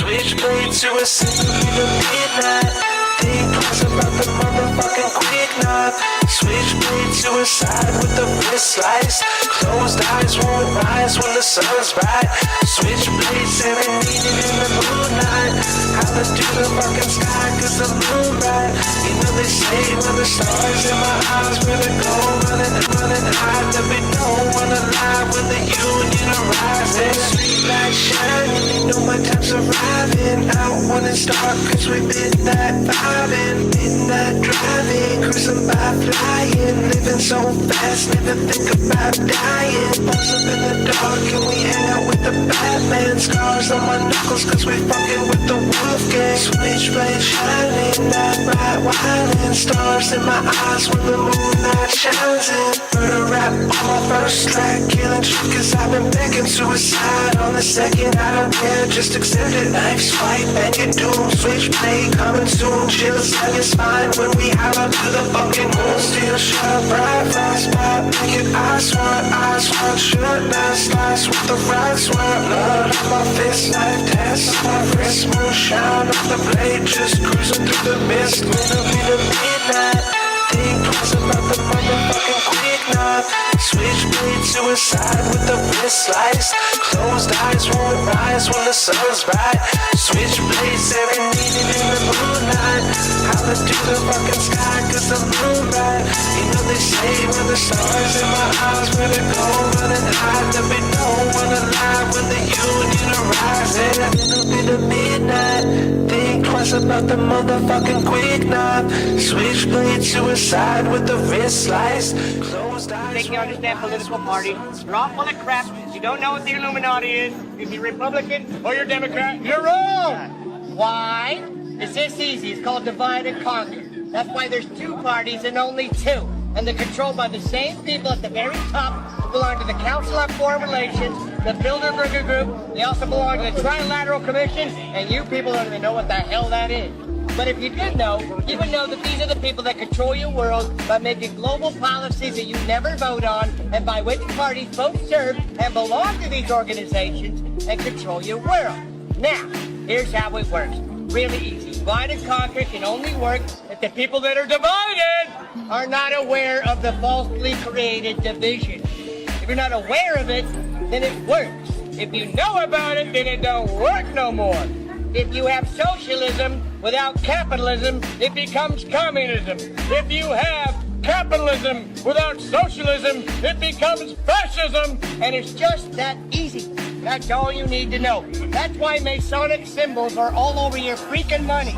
Switchblade to a single in the midnight. Think twice about the motherfucking quick knife. Switchblade suicide with the wrist slice. Closed eyes won't rise when the sun's bright. Switchblade serenading in the moonlight. Holla to the fucking sky cause the moon bright. You know they say when the stars in my eyes really go running high. That we don't wanna lie when the union arrives. And the street lights shining, you know my time's arriving. Out when it's dark cause we midnight vibing. Midnight driving, cruising by flying. Living so fast, never think about dying. Pose up in the dark and we hang out with the Batman. Scars on my knuckles cause we fucking with the wolf gang. Switchblade shining, night bright whining. Stars in my eyes when the moonlight shines in. Murder rap on my first track. Killing shit cause I've been begging. Suicide on the second, I don't care, just accept it. Knife swipe and get doomed. Switchblade coming soon. Chills down your spine when we holler to the fucking moon. Still shut bright spot. Make it eyes one shut down. Slice with the right swirl. Blood on my fist, knife test on my wrist. Moonshine on the blade, just cruising through the mist. Middle of midnight. Think twice about the motherfucking quick knife. Switchblade suicide with the wrist slice. Closed eyes won't rise when the sun's bright. Switchblade serenading in the moonlight. Holla to the fucking sky cause the moon bright. You know they say when the stars in my eyes really go running high. That we don't wanna lie when the union arrives. And a little bit of midnight. Think twice about the motherfucking quick knife. Switchblade suicide with the wrist slice. Closed eyes. Think you understand political parties? You're all full of crap. You don't know what the Illuminati is. If you're Republican or you're Democrat, you're wrong. Why? It's this easy. It's called divide and conquer. That's why there's two parties and only two. And they're controlled by the same people at the very top who belong to the Council on Foreign Relations, the Bilderberger Group. They also belong to the Trilateral Commission, and you people don't even know what the hell that is. But if you did know, you would know that these are the people that control your world by making global policies that you never vote on, and by which parties both serve and belong to these organizations and control your world. Now, here's how it works. Really easy. Divide and conquer can only work if the people that are divided are not aware of the falsely created division. If you're not aware of it, then it works. If you know about it, then it don't work no more. If you have socialism without capitalism, it becomes communism. If you have capitalism without socialism, it becomes fascism. And it's just that easy. That's all you need to know. That's why Masonic symbols are all over your freaking money.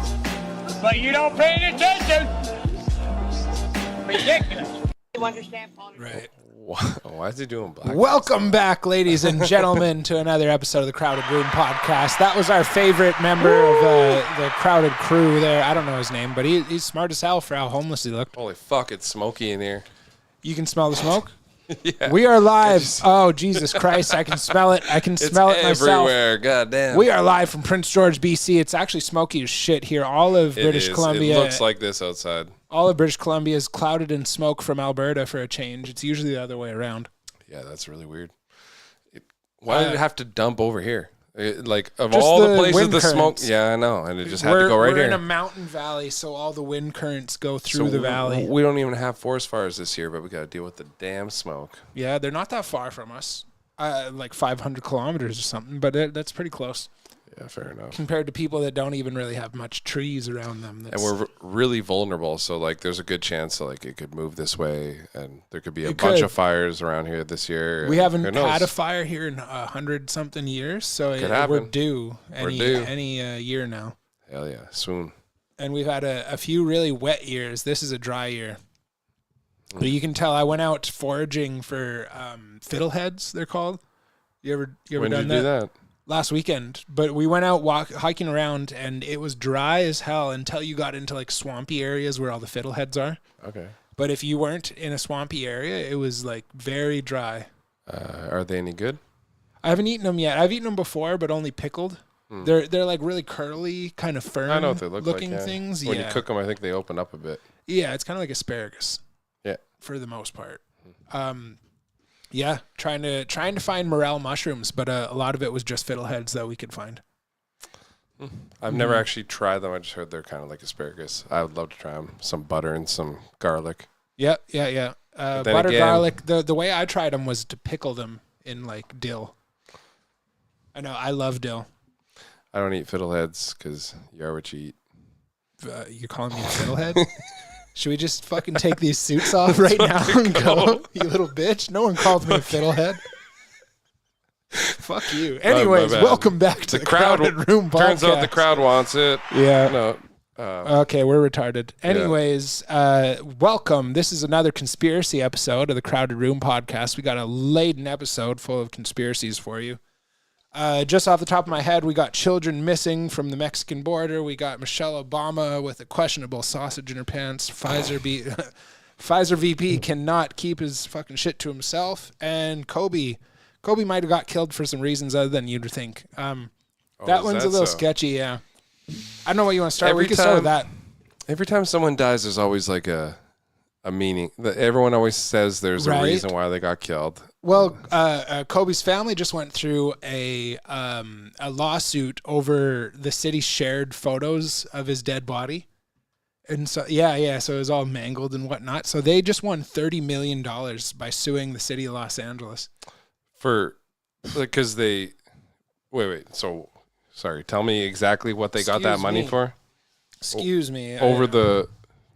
But you don't pay any attention. Ridiculous. You understand politics? Right. Why is he doing black? Welcome back, ladies and gentlemen, to another episode of the Crowded Room podcast. That was our favorite member of the Crowded Crew there. I don't know his name, but he's smart as hell for how homeless he looked. Holy fuck, it's smoky in here. You can smell the smoke? Yeah. We are live. Oh, Jesus Christ. I can smell it. I can smell it myself. Everywhere. God damn. We are live from Prince George, BC. It's actually smoky as shit here. All of British Columbia. It looks like this outside. All of British Columbia is clouded in smoke from Alberta for a change. It's usually the other way around. Yeah, that's really weird. Why did it have to dump over here? Like, of just all the places wind the smoke. currents. Yeah, I know. And it just had to go right We're here. in a mountain valley, so all the wind currents go through the valley. We don't even have forest fires this year, but we got to deal with the damn smoke. Yeah, they're not that far from us. Like 500 kilometers or something, but that's pretty close. Yeah, fair enough. Compared to people that don't even really have much trees around them. And we're really vulnerable, so like there's a good chance that like it could move this way, and there could be a bunch of fires around here this year. We haven't had a fire here in 100-something years, so we're due any year now. Hell yeah, soon. And we've had a few really wet years. This is a dry year. But you can tell I went out foraging for fiddleheads, they're called. You ever when done did you do that? Last weekend, but we went out hiking around, and it was dry as hell until you got into like swampy areas where all the fiddleheads are. Okay. But if you weren't in a swampy area, it was like very dry. Are they any good? I haven't eaten them yet. I've eaten them before, but only pickled. They're like really curly, kind of firm. I know what they look looking like, yeah. things. When you cook them, I think they open up a bit. Yeah, it's kind of like asparagus. Yeah. For the most part. Yeah, trying to find morel mushrooms, but a lot of it was just fiddleheads that we could find. I've never actually tried them. I just heard they're kind of like asparagus. I would love to try them. Some butter and some garlic. Yeah. Butter, again, garlic. The way I tried them was to pickle them in like dill. I know. I love dill. I don't eat fiddleheads because you are what you eat. You're calling me a fiddlehead? Should we just fucking take these suits off right now and go? You little bitch. No one called me a fiddlehead. Fuck you. Anyways, welcome back to the Crowded Room podcast. Turns out the crowd wants it. Yeah. No. Okay, we're retarded. Anyways, welcome. This is another conspiracy episode of the Crowded Room podcast. We got a laden episode full of conspiracies for you. Just off the top of my head, we got children missing from the Mexican border. We got Michelle Obama with a questionable sausage in her pants. Pfizer VP cannot keep his fucking shit to himself. And Kobe might have got killed for some reasons other than you'd think. That one's a little sketchy, yeah. I don't know what you want to start with. We can start with that. Every time someone dies, there's always like a meaning. Everyone always says there's a reason why they got killed. Well, Kobe's family just went through a lawsuit over the city shared photos of his dead body. And so, so it was all mangled and whatnot. So they just won $30 million by suing the city of Los Angeles. Because they... Wait. So, sorry. Tell me exactly what they got that money for. Excuse me.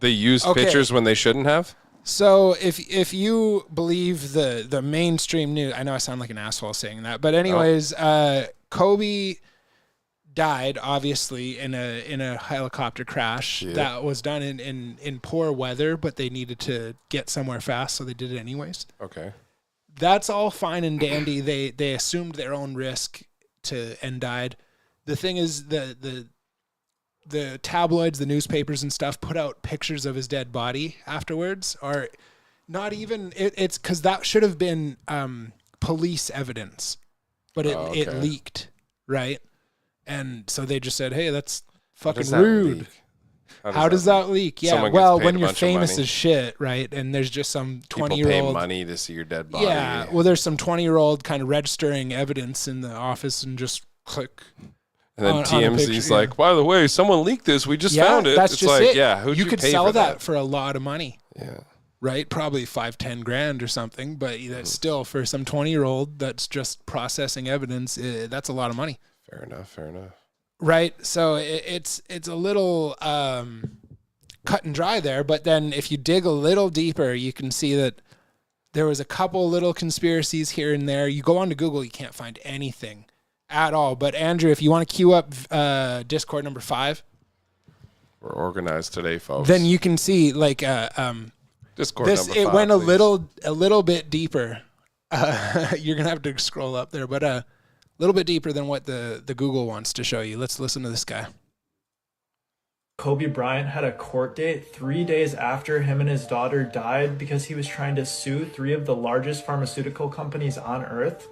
They used pictures when they shouldn't have? So if you believe the mainstream news, I know I sound like an asshole saying that, but anyways, Kobe died obviously in a helicopter crash that was done in poor weather, but they needed to get somewhere fast, so they did it anyways. Okay, that's all fine and dandy. They assumed their own risk and died. The thing is the tabloids, the newspapers and stuff put out pictures of his dead body afterwards, or not even, it's because that should have been police evidence, but it leaked, right? And so they just said, hey, that's fucking rude. How does that leak? Yeah, well, when you're famous as shit, right? And there's just some 20-year-old... People pay money to see your dead body. Yeah, well, there's some 20-year-old kind of registering evidence in the office and just click... And then TMZ's like, by the way, someone leaked this. We just found it. That's it's just like, it. Yeah, who'd you could pay sell for that for a lot of money. Yeah. Right? Probably $5-10 grand or something. But that's still, for some 20-year-old that's just processing evidence, that's a lot of money. Fair enough. Right? So it's a little cut and dry there. But then if you dig a little deeper, you can see that there was a couple little conspiracies here and there. You go onto Google, you can't find anything at all. But Andrew, if you want to queue up Discord number 5, we're organized today, folks. then you can see like Discord this. Number 5, it went please. a little bit deeper. You're gonna have to scroll up there, but a little bit deeper than what the Google wants to show you. Let's listen to this guy. Kobe Bryant had a court date 3 days after him and his daughter died because he was trying to sue 3 of the largest pharmaceutical companies on Earth.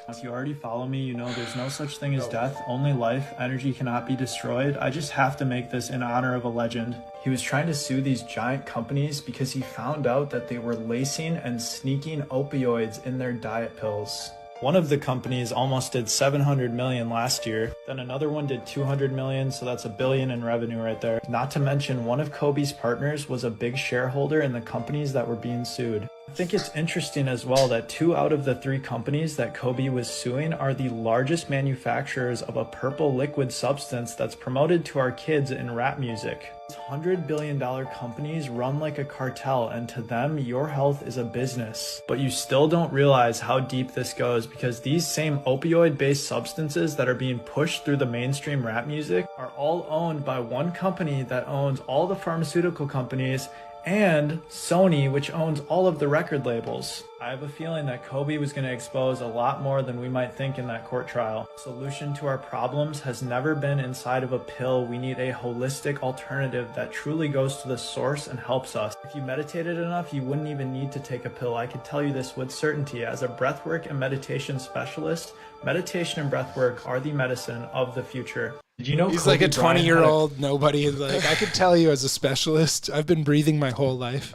If you already follow me, you know there's no such thing as death, only life. Energy cannot be destroyed. I just have to make this in honor of a legend. He was trying to sue these giant companies because he found out that they were lacing and sneaking opioids in their diet pills. One of the companies almost did 700 million last year. Then another one did 200 million, so that's $1 billion in revenue right there. Not to mention, one of Kobe's partners was a big shareholder in the companies that were being sued. I think it's interesting as well that 2 out of the 3 companies that Kobe was suing are the largest manufacturers of a purple liquid substance that's promoted to our kids in rap music. These $100 billion companies run like a cartel, and to them, your health is a business. But you still don't realize how deep this goes because these same opioid-based substances that are being pushed through the mainstream rap music are all owned by one company that owns all the pharmaceutical companies and Sony, which owns all of the record labels. I have a feeling that Kobe was going to expose a lot more than we might think in that court trial. Solution to our problems has never been inside of a pill. We need a holistic alternative that truly goes to the source and helps us. If you meditated enough, you wouldn't even need to take a pill. I can tell you this with certainty. As a breathwork and meditation specialist, meditation and breathwork are the medicine of the future. Did you know he's Kobe like a Bryant 20-year-old nobody? Like I could tell you as a specialist, I've been breathing my whole life.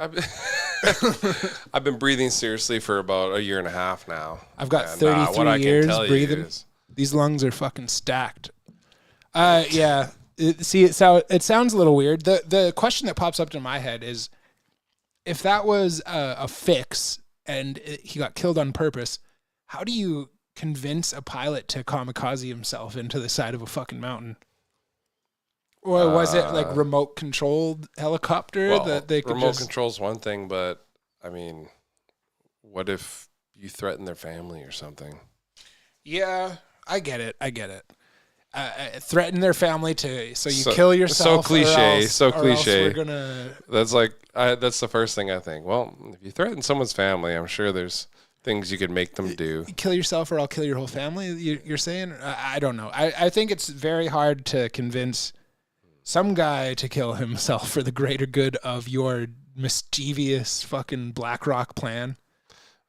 I've been breathing seriously for about 1.5 years now. I've got 33 years breathing. These lungs are fucking stacked. Yeah. It sounds a little weird. The question that pops up in my head is, if that was a fix and he got killed on purpose, how do you convince a pilot to kamikaze himself into the side of a fucking mountain? Or was it like remote controlled helicopter that they could remote control's one thing, but I mean, what if you threaten their family or something? Yeah, I get it. Threaten their family so you kill yourself. So cliche. Or else we're gonna... That's that's the first thing I think. Well, if you threaten someone's family, I'm sure there's things you could make them do. Kill yourself or I'll kill your whole family, you're saying? I don't know. I think it's very hard to convince some guy to kill himself for the greater good of your mischievous fucking BlackRock plan.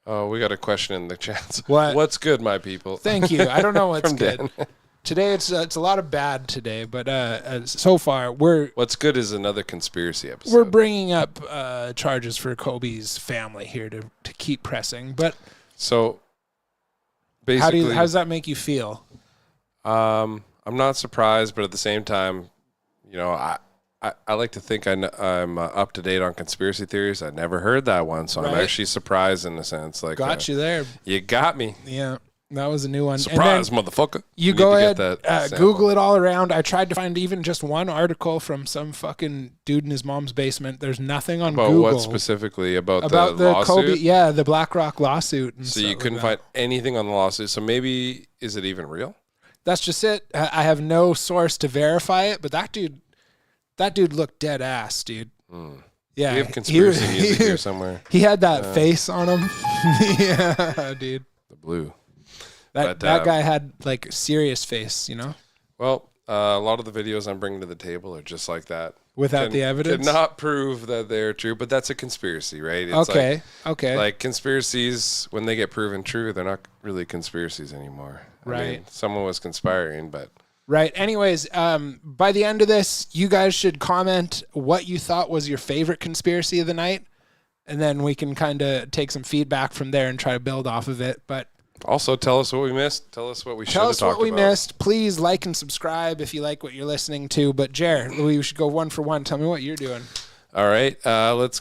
Oh, we got a question in the chat. What's good, my people? Thank you. I don't know what's From good. Dan. Today it's a lot of bad today, but so far what's good is another conspiracy episode. We're bringing up charges for Kobe's family here to keep pressing. But so basically, how does that make you feel? I'm not surprised, but at the same time, you know, I like to think I'm up to date on conspiracy theories. I never heard that one, so I'm actually surprised in a sense. Like, got you there. You got me. Yeah. That was a new one. Surprise, motherfucker. You go ahead, Google it all around. I tried to find even just one article from some fucking dude in his mom's basement. There's nothing on Google. What specifically? About the lawsuit? Kobe, the BlackRock lawsuit. So you couldn't find anything on the lawsuit. So maybe, is it even real? That's just it. I have no source to verify it, but that dude looked dead ass, dude. Yeah. We have conspiracy music here somewhere. He had that face on him. Yeah, dude. The blue. That guy had like serious face, you know? Well, a lot of the videos I'm bringing to the table are just like that. Without the evidence? Cannot prove that they're true, but that's a conspiracy, right? It's okay. Like conspiracies, when they get proven true, they're not really conspiracies anymore. Right. I mean, someone was conspiring, but... Right. Anyways, by the end of this, you guys should comment what you thought was your favorite conspiracy of the night, and then we can kind of take some feedback from there and try to build off of it. But also, tell us what we missed. Tell us what we should have talked about. Tell us what we missed. Please like and subscribe if you like what you're listening to. But, Jer, we should go one for one. Tell me what you're doing. All right. Let's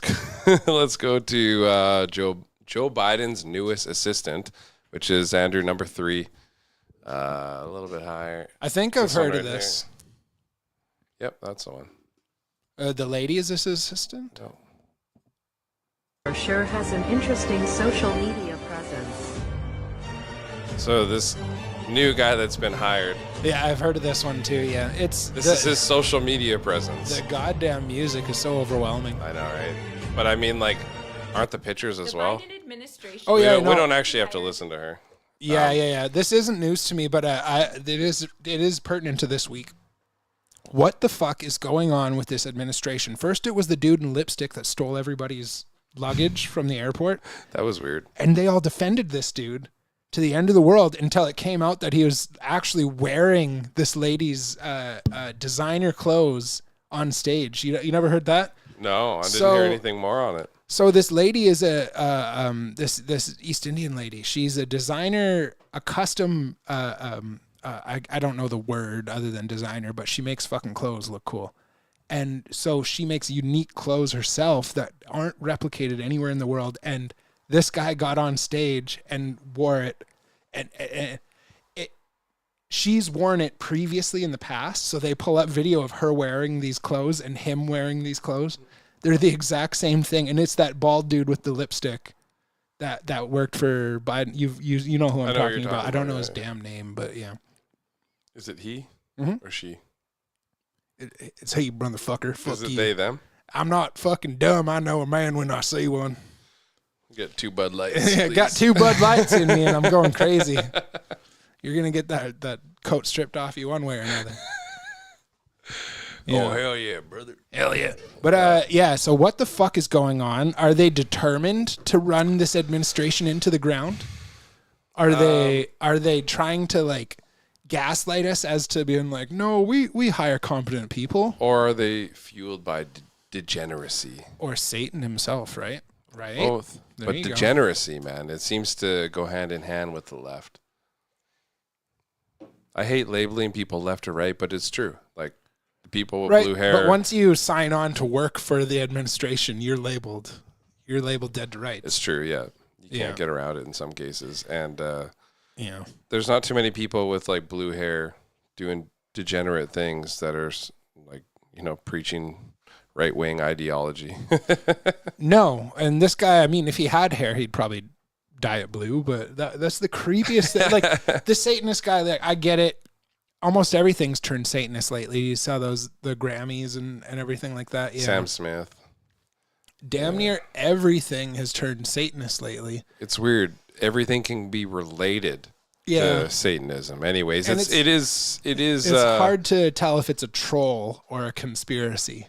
go to Joe Biden's newest assistant, which is Andrew number 3. A little bit higher. I think I've heard of this. There. Yep, that's the one. The lady is this assistant? No. Sure has an interesting social media presence. So this new guy that's been hired. Yeah, I've heard of this one too. Yeah, this is his social media presence. The goddamn music is so overwhelming. I know, right? But I mean, like, aren't the pictures as well? Oh yeah, we don't actually have to listen to her. Yeah. This isn't news to me, but it is pertinent to this week. What the fuck is going on with this administration? First, it was the dude in lipstick that stole everybody's luggage from the airport. That was weird. And they all defended this dude to the end of the world until it came out that he was actually wearing this lady's designer clothes on stage. You never heard that? No, I didn't hear anything more on it. So this lady is this East Indian lady. She's a designer, a custom. I don't know the word other than designer, but she makes fucking clothes look cool. And so she makes unique clothes herself that aren't replicated anywhere in the world. And this guy got on stage and wore it, and she's worn it previously in the past. So they pull up video of her wearing these clothes and him wearing these clothes. They're the exact same thing, and it's that bald dude with the lipstick that worked for Biden. You know who I'm talking about. I don't know his damn name, but yeah. Is it he or she? It's he, motherfucker. Fuck Is it you. they, them? I'm not fucking dumb. I know a man when I see one. Get 2 Bud Lights. Yeah, got 2 Bud Lights in me, and I'm going crazy. You're gonna get that coat stripped off you one way or another. Yeah. Oh, hell yeah, brother. Hell yeah. But yeah, so what the fuck is going on? Are they determined to run this administration into the ground? Are they trying to like gaslight us as to being like, no, we hire competent people? Or are they fueled by degeneracy? Or Satan himself, right? Right? Both. But degeneracy, man, it seems to go hand in hand with the left. I hate labeling people left or right, but it's true. Like the people with blue hair. But once you sign on to work for the administration, you're labeled dead to rights. It's true. Yeah. You can't get around it in some cases. And, Yeah. there's not too many people with like blue hair doing degenerate things that are like, preaching right-wing ideology. No. And this guy, I mean, if he had hair, he'd probably dye it blue, but that's the creepiest thing. Like the Satanist guy, like, I get it. Almost everything's turned Satanist lately. You saw the Grammys and everything like that. Yeah. Sam Smith. Damn near everything has turned Satanist lately. It's weird. Everything can be related to Satanism. Anyways, And it is It's hard to tell if it's a troll or a conspiracy.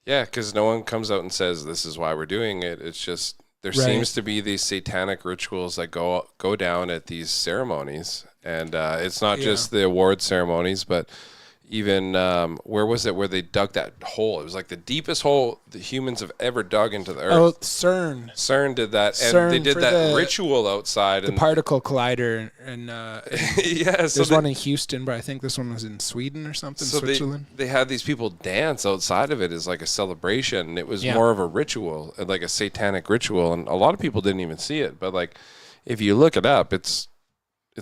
Yeah, because no one comes out and says this is why we're doing it. It's just there seems to be these satanic rituals that go down at these ceremonies, and it's not just the award ceremonies, but even where was it where they dug that hole? It was like the deepest hole the humans have ever dug into the earth. Oh, CERN. CERN did that, and CERN they did for that the- ritual outside. The particle collider, and Yeah, so there's one in Houston, but I think this one was in Sweden or something, so Switzerland. they had these people dance outside of it as like a celebration. And it was Yeah. more of a ritual, like a satanic ritual, and a lot of people didn't even see it. But like, if you look it up, it's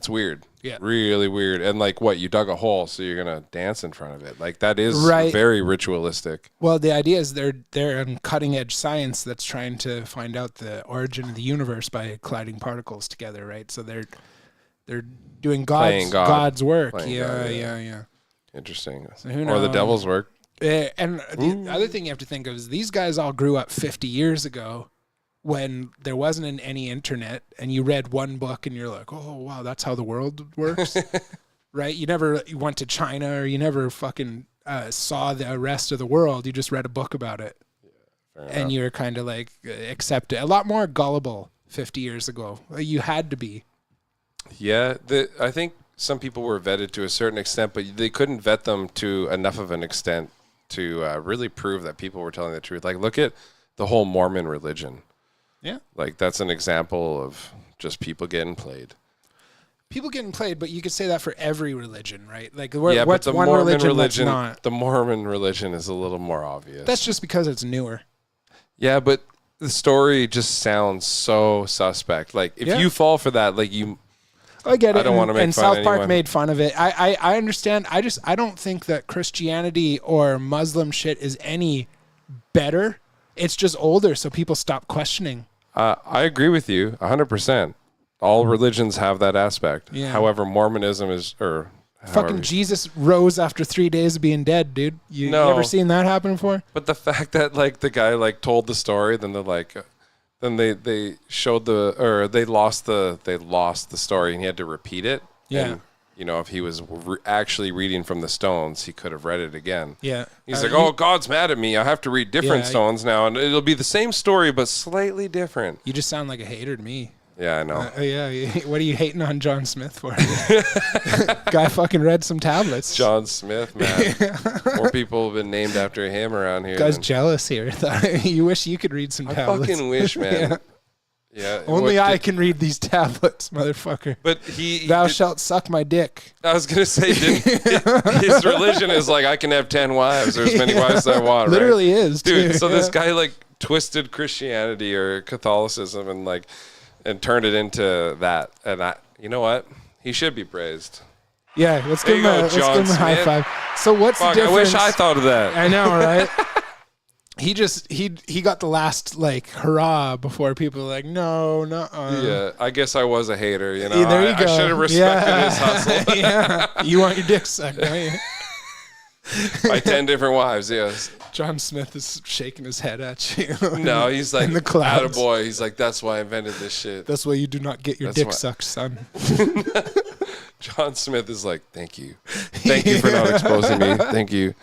weird. Yeah. Really weird. And like, what, you dug a hole, so you're gonna dance in front of it. Like that is Right. very ritualistic. Well, the idea is they're on cutting edge science that's trying to find out the origin of the universe by colliding particles together, right? So they're doing Playing God. God's work. Playing Yeah, God, yeah. Interesting. So who Or the knows? devil's work. And the other thing you have to think of is these guys all grew up 50 years ago when there wasn't any internet, and you read one book and you're like, oh, wow, that's how the world works, right? You never went to China, or you never fucking saw the rest of the world. You just read a book about it. And you're kind of like accept it. A lot more gullible 50 years ago. You had to be. Yeah, I think some people were vetted to a certain extent, but they couldn't vet them to enough of an extent to really prove that people were telling the truth. Like, look at the whole Mormon religion. Yeah. Like, that's an example of just people getting played. People getting played, but you could say that for every religion, right? Like, Yeah, but what's the one Mormon religion that's not? the Mormon religion is a little more obvious. That's just because it's newer. Yeah, but the story just sounds so suspect. Like, if Yeah. you fall for that, like, I get it. I don't wanna make and fun of South Park anyone. made fun of it. I understand. I don't think that Christianity or Muslim shit is any better. It's just older, so people stop questioning. I agree with you 100%. All religions have that aspect. Yeah. However, Mormonism is, or Fucking Jesus rose after 3 days of being dead, dude. You No. ever seen that happen before? But the fact that like the guy like told the story, then they're like, then they showed they lost the story, and he had to repeat it. Yeah. And, if he was actually reading from the stones, he could have read it again. Yeah. He's like, oh, God's mad at me. I have to read different Yeah, stones now, and it'll be the same story but slightly different. You just sound like a hater to me. Yeah, I know. Yeah. What are you hating on John Smith for? Guy fucking read some tablets. John Smith, man. More people have been named after him around here. Guy's than- jealous here. You wish you could read some I tablets. fucking wish, man. Yeah. Only what I did- can read these tablets, motherfucker. But he Thou did- shalt suck my dick. I was gonna say, his religion is like I can have 10 wives or as many wives as I want. Right? Literally is, dude. too. So this Yeah. guy like twisted Christianity or Catholicism and turned it into that. And you know what? He should be praised. Yeah, let's There give you him go, let's give John him a high Smith. five. So what's Fuck, the I difference? wish I thought of that. I know, right? he got the last like hurrah before people were like, no. Yeah, I guess I was a hater. Yeah, there you I go. should have respected Yeah. his hustle. Yeah. You want your dick sucked, don't you? By 10 different wives, yes. John Smith is shaking his head at you. No, he's like, in the clouds. attaboy. He's like, that's why I invented this shit. That's why you do not get your That's dick why- sucked, son. John Smith is like, thank you. Thank you for not exposing me. Thank you.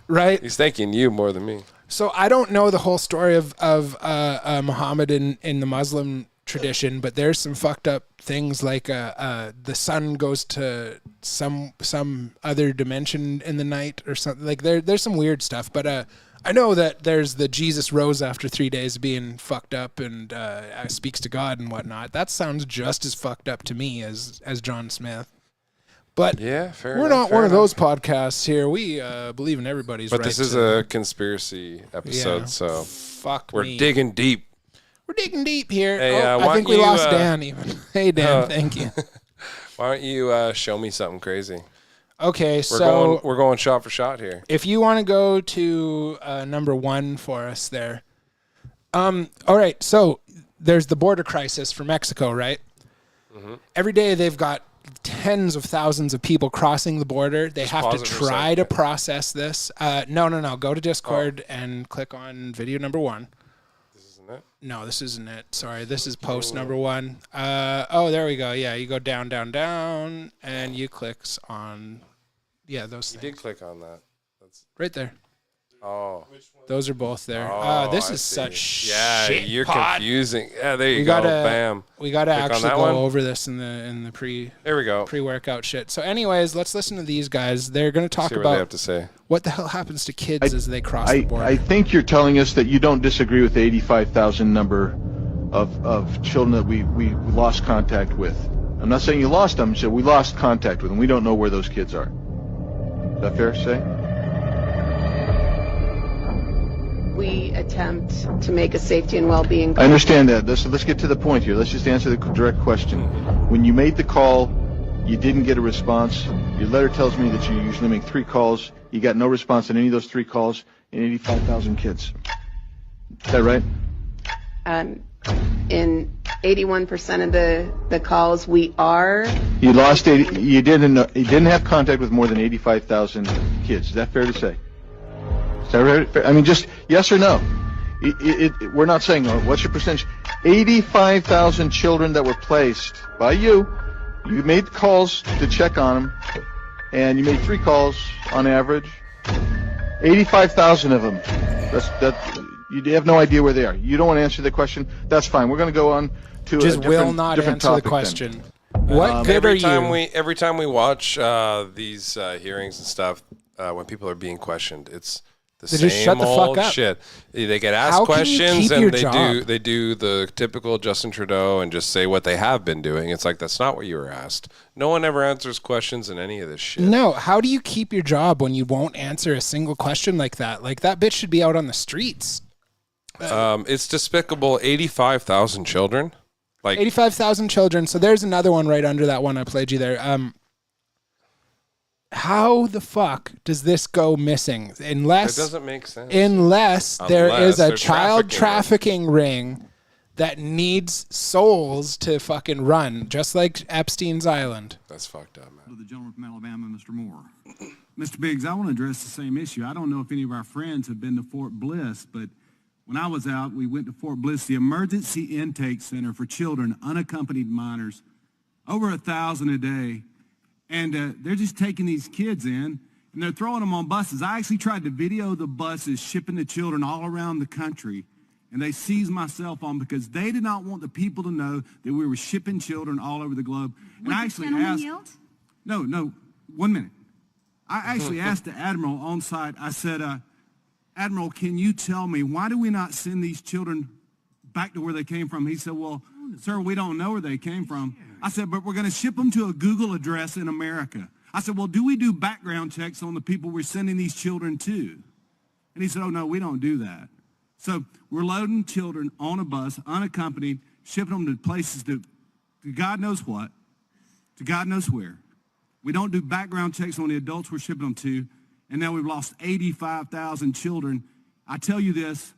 Right? He's thanking you more than me. So I don't know the whole story of Muhammad in the Muslim tradition, but there's some fucked up things like the sun goes to some other dimension in the night or something. Like there's some weird stuff, but I know that there's the Jesus rose after 3 days of being fucked up and speaks to God and whatnot. That sounds just as fucked up to me as John Smith. But Yeah, fair we're enough, not one of fair those podcasts here. We believe in everybody's But right this is to- a conspiracy episode, Yeah. so Fuck we're me. digging deep. We're digging deep here. Hey, I why think don't we you, lost Dan even. Hey, Dan, thank you. Why don't you show me something crazy? Okay, We're going shot for shot here. if you want to go to number 1 for us there. All right, so there's the border crisis for Mexico, right? Mm-hmm. Every day they've got tens of thousands of people crossing the border. They have to pause it for a try to second. process this. No. Go to Discord and click on video number 1. This isn't it? No, this isn't it. Sorry, this is post number 1. There we go. Yeah, you go down, and you click on, those You things. did click on that. That's Right there. oh. Those are both there. Oh, This I is see. such shit you're pod. confusing. Yeah, there you We go. gotta, Bam. we gotta Click on actually that go one? over this in the There we go. pre-workout shit. So, anyways, let's listen to these guys. They're gonna talk See what they have about to say. what the hell happens to kids as they cross the border. I think you're telling us that you don't disagree with the 85,000 number of children that we lost contact with. I'm not saying you lost them, so we lost contact with them. We don't know where those kids are. Is that fair to say? We attempt to make a safety and well-being. I understand that. Let's get to the point here. Let's just answer the direct question. When you made the call, you didn't get a response. Your letter tells me that you usually make 3 calls. You got no response on any of those 3 calls in 85,000 kids. Is that right? In 81% of the calls, we are. You lost 80. You didn't have contact with more than 85,000 kids. Is that fair to say? Is that right? I mean, just yes or no. We're not saying what's your percentage. 85,000 children that were placed by you. You made calls to check on them, and you made 3 calls on average. 85,000 of them. That you have no idea where they are. You don't want to answer the question. That's fine. We're going to go on to Just a will different, not different answer the topic then. question. What good are Every you? time we watch these hearings and stuff, when people are being questioned, it's the They same just shut the fuck old up. shit. They get asked How can you questions keep your and job? they do the typical Justin Trudeau and just say what they have been doing. It's like that's not what you were asked. No one ever answers questions in any of this shit. No, how do you keep your job when you won't answer a single question like that? Like that bitch should be out on the streets. It's despicable. 85,000 children. Like 85,000 children. So there's another one right under that one I played you there. How the fuck does this go missing? it Unless doesn't make sense. there is a they're child trafficking trafficking ring that needs souls to fucking run, just like Epstein's Island. That's fucked up, man. To the gentleman from Alabama, Mr. Moore. Mr. Biggs, I want to address the same issue. I don't know if any of our friends have been to Fort Bliss, but when I was out, we went to Fort Bliss, the Emergency Intake Center for Children, Unaccompanied Minors, over 1,000 a day. And they're just taking these kids in, and they're throwing them on buses. I actually tried to video the buses shipping the children all around the country, and they seized my cell phone because they did not want the people to know that we were shipping children all over the globe. And I actually asked, no, 1 minute. I actually asked the Admiral on site, I said, Admiral, can you tell me, why do we not send these children back to where they came from? He said, well, sir, we don't know where they came from. I said, but we're going to ship them to a Google address in America. I said, well, do we do background checks on the people we're sending these children to? And he said, oh, no, we don't do that. So we're loading children on a bus, unaccompanied, shipping them to places to God knows what, to God knows where. We don't do background checks on the adults we're shipping them to, and now we've lost 85,000 children. I tell you this,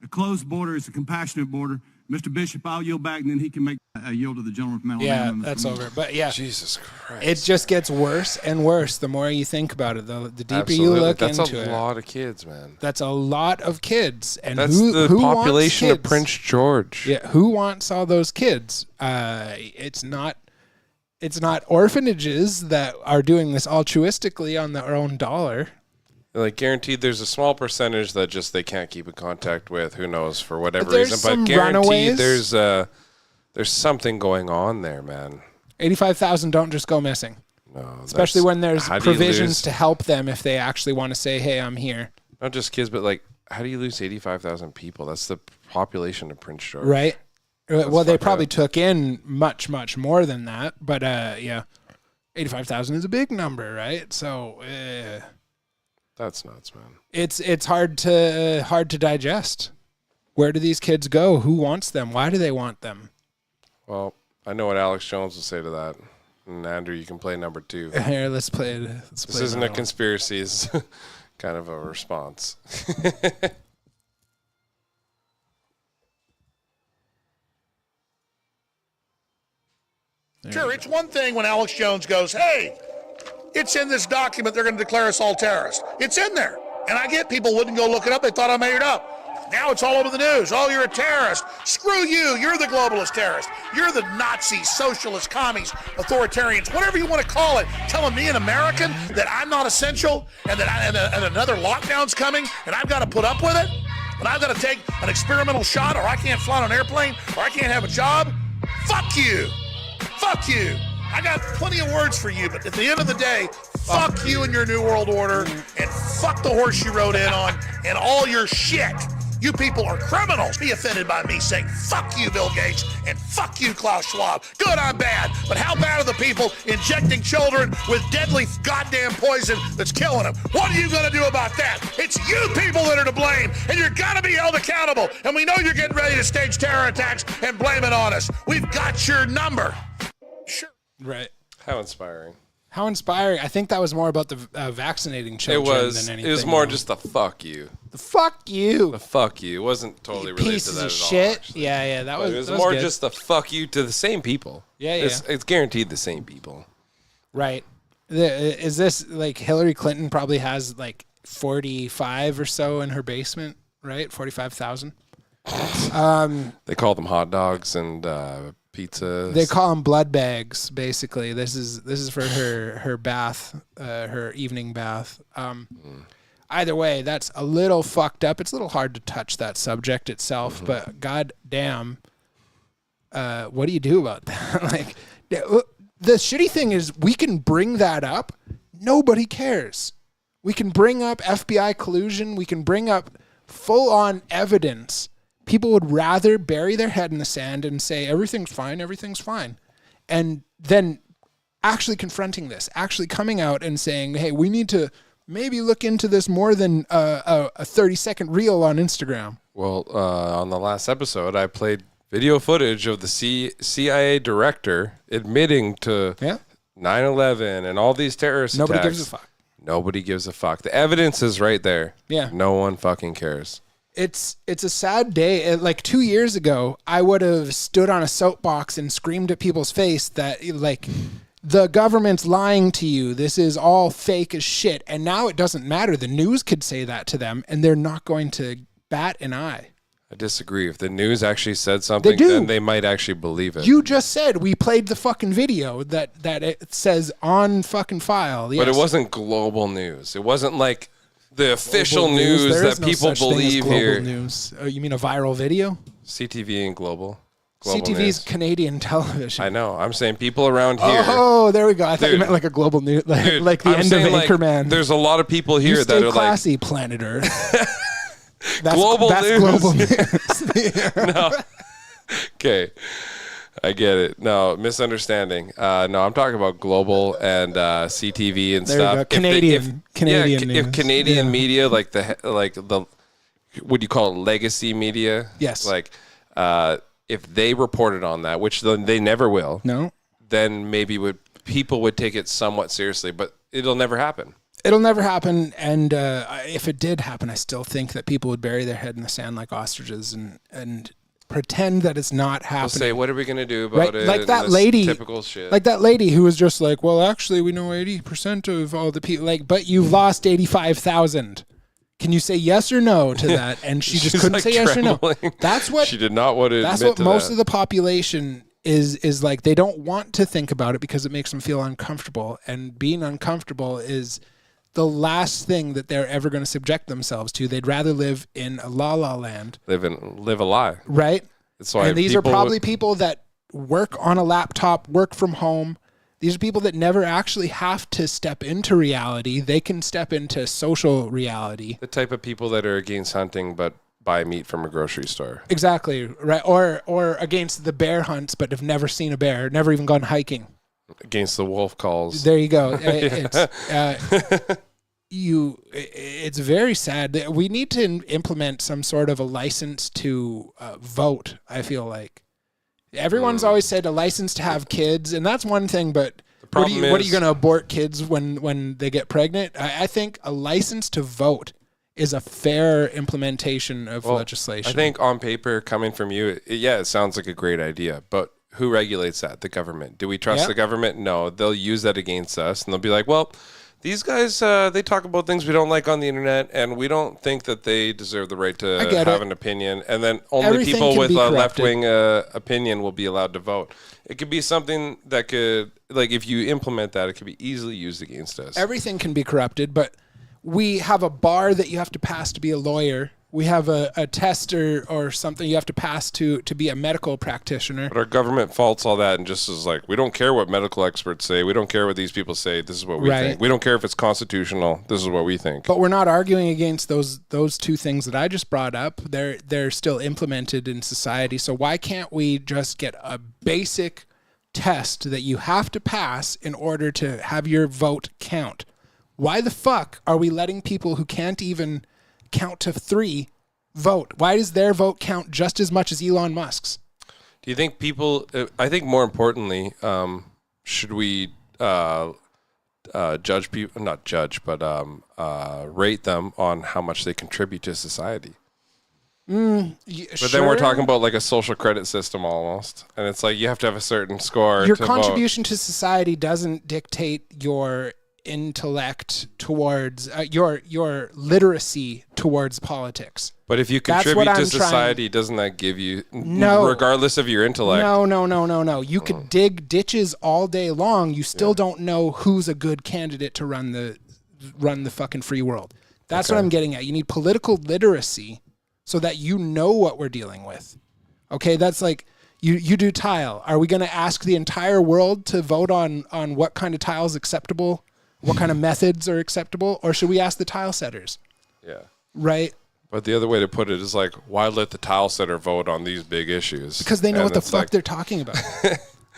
a closed border is a compassionate border. Mr. Bishop, I'll yield back, and then he can make a yield to the gentleman from Alabama. Yeah, Mr. that's Moore. over. But yeah, Jesus Christ. it just gets worse and worse the more you think about it. The deeper Absolutely. you look That's into a it. lot of kids, man. That's a lot of kids. And That's who the wants population of kids? Prince George. Yeah, who wants all those kids? It's not orphanages that are doing this altruistically on their own dollar. Like guaranteed, there's a small percentage that just they can't keep in contact with. Who knows for whatever But there's reason? some But guaranteed, runaways. there's something going on there, man. 85,000 don't just go missing, No, especially when there's how do you provisions lose- to help them if they actually want to say, "Hey, I'm here." Not just kids, but like, how do you lose 85,000 people? That's the population of Prince George, Right? Well, they fucked probably up. took in much, much more than that. But yeah, 85,000 is a big number, right? So That's nuts, man. it's hard to digest. Where do these kids go? Who wants them? Why do they want them? Well, I know what Alex Jones will say to that. And Andrew, you can play number 2. Here, let's play it. This isn't a conspiracy. It's kind of a response. Sure, it's one thing when Alex Jones goes, hey, it's in this document, they're going to declare us all terrorists. It's in there. And I get people wouldn't go look it up. They thought I made it up. Now it's all over the news. Oh, you're a terrorist. Screw you. You're the globalist terrorist. You're the Nazi, socialist, commies, authoritarians, whatever you want to call it, telling me, an American, that I'm not essential and that and another lockdown's coming and I've got to put up with it? And I've got to take an experimental shot, or I can't fly on an airplane, or I can't have a job? Fuck you. Fuck you. I got plenty of words for you, but at the end of the day, fuck you and your New World Order, and fuck the horse you rode in on, and all your shit. You people are criminals. Be offended by me saying, fuck you, Bill Gates, and fuck you, Klaus Schwab. Good, I'm bad. But how bad are the people injecting children with deadly goddamn poison that's killing them? What are you going to do about that? It's you people that are to blame, and you're going to be held accountable. And we know you're getting ready to stage terror attacks and blame it on us. We've got your number. Sure. Right. How inspiring. How inspiring. I think that was more about the vaccinating children than anything. It was more just the fuck you. The fuck you. The fuck you. It wasn't totally related Pieces to that of at shit. all. Actually. Yeah, that was. It was that more good. just the fuck you to the same people. Yeah. It's guaranteed the same people. Right. Is this like Hillary Clinton probably has like 45 or so in her basement, right? 45,000. They call them hot dogs and pizzas. They call them blood bags. Basically, this is for her bath, her evening bath. Either way, that's a little fucked up. It's a little hard to touch that subject itself, but god damn, what do you do about that? Like, the shitty thing is we can bring that up. Nobody cares. We can bring up FBI collusion. We can bring up full-on evidence. People would rather bury their head in the sand and say, everything's fine. And then actually confronting this, actually coming out and saying, hey, we need to maybe look into this more than a 30-second reel on Instagram. Well, on the last episode, I played video footage of the CIA director admitting to 9/11 and all these terrorist Nobody attacks. gives a fuck. Nobody gives a fuck. The evidence is right there. Yeah. No one fucking cares. It's a sad day. Like 2 years ago, I would have stood on a soapbox and screamed at people's face that like the government's lying to you. This is all fake as shit. And now it doesn't matter. The news could say that to them and they're not going to bat an eye. I disagree. If the news actually said something, then they might actually believe it. You just said we played the fucking video that it says on fucking file. Yes. But it wasn't global news. It wasn't like the official news that people believe here. News. Oh, you mean a viral video? CTV and global CTV news. is Canadian television. I know. I'm saying people around here. Oh, there we go. I thought you meant like a global news, like the end of Anchorman. There's a lot of people here that are classy, Planet Earth. That's global news. Global news. No. Okay. I get it. No, misunderstanding. No, I'm talking about global and CTV and there stuff. You go. Canadian news. If Canadian media, like the what do you call it, legacy media? Yes. Like, if they reported on that, which they never will. No. Then maybe people would take it somewhat seriously, but it'll never happen. It'll never happen, and if it did happen, I still think that people would bury their head in the sand like ostriches and pretend that it's not happening. They'll say, "What are we going to do about it?" Like that lady, typical shit. Like that lady who was just like, "Well, actually, we know 80% of all the people." Like, but you've lost 85,000. Can you say yes or no to that? And she just couldn't say yes or no. That's what she did not want to. That's what most of the population is like. They don't want to think about it because it makes them feel uncomfortable, and being uncomfortable is the last thing that they're ever going to subject themselves to. They'd rather live in a la land. Live a lie. Right? That's why. And these are probably people that work on a laptop, work from home. These are people that never actually have to step into reality. They can step into social reality. The type of people that are against hunting but buy meat from a grocery store. Exactly. Right. Or against the bear hunts but have never seen a bear, never even gone hiking. Against the wolf calls. There you go. It's very sad that we need to implement some sort of a license to vote. I feel like everyone's always said a license to have kids, and that's one thing. But what are you going to abort kids when they get pregnant? I think a license to vote is a fair implementation of legislation. I think on paper, coming from you, it sounds like a great idea, but who regulates that? The government. Do we trust the government? No. They'll use that against us, and they'll be like, well, these guys, they talk about things we don't like on the internet, and we don't think that they deserve the right to have an opinion. And then only Everything people with a corrupted. left-wing opinion will be allowed to vote. It could be something that could, like, if you implement that, it could be easily used against us. Everything can be corrupted, but we have a bar that you have to pass to be a lawyer. We have a test or something you have to pass to be a medical practitioner. But our government faults all that and just is like, we don't care what medical experts say. We don't care what these people say. This is what we think. We don't care if it's constitutional. This is what we think. But we're not arguing against those two things that I just brought up. They're still implemented in society. So why can't we just get a basic test that you have to pass in order to have your vote count? Why the fuck are we letting people who can't even count to 3 vote? Why does their vote count just as much as Elon Musk's? Do you think people, I think more importantly, should we judge people, not judge, but rate them on how much they contribute to society? But then we're talking about like a social credit system almost. And it's like you have to have a certain score. Your to contribution to society doesn't dictate your intellect towards your literacy towards politics. But if you contribute to society, doesn't that give you regardless of your intellect? No. You could dig ditches all day long. You still don't know who's a good candidate to run the fucking free world. That's what I'm getting at. You need political literacy so that you know what we're dealing with. Okay, that's like you do tile. Are we going to ask the entire world to vote on what kind of tile is acceptable? What kind of methods are acceptable? Or should we ask the tile setters? Yeah. Right? But the other way to put it is like, why let the tile setter vote on these big issues? Because they know what the fuck they're talking about.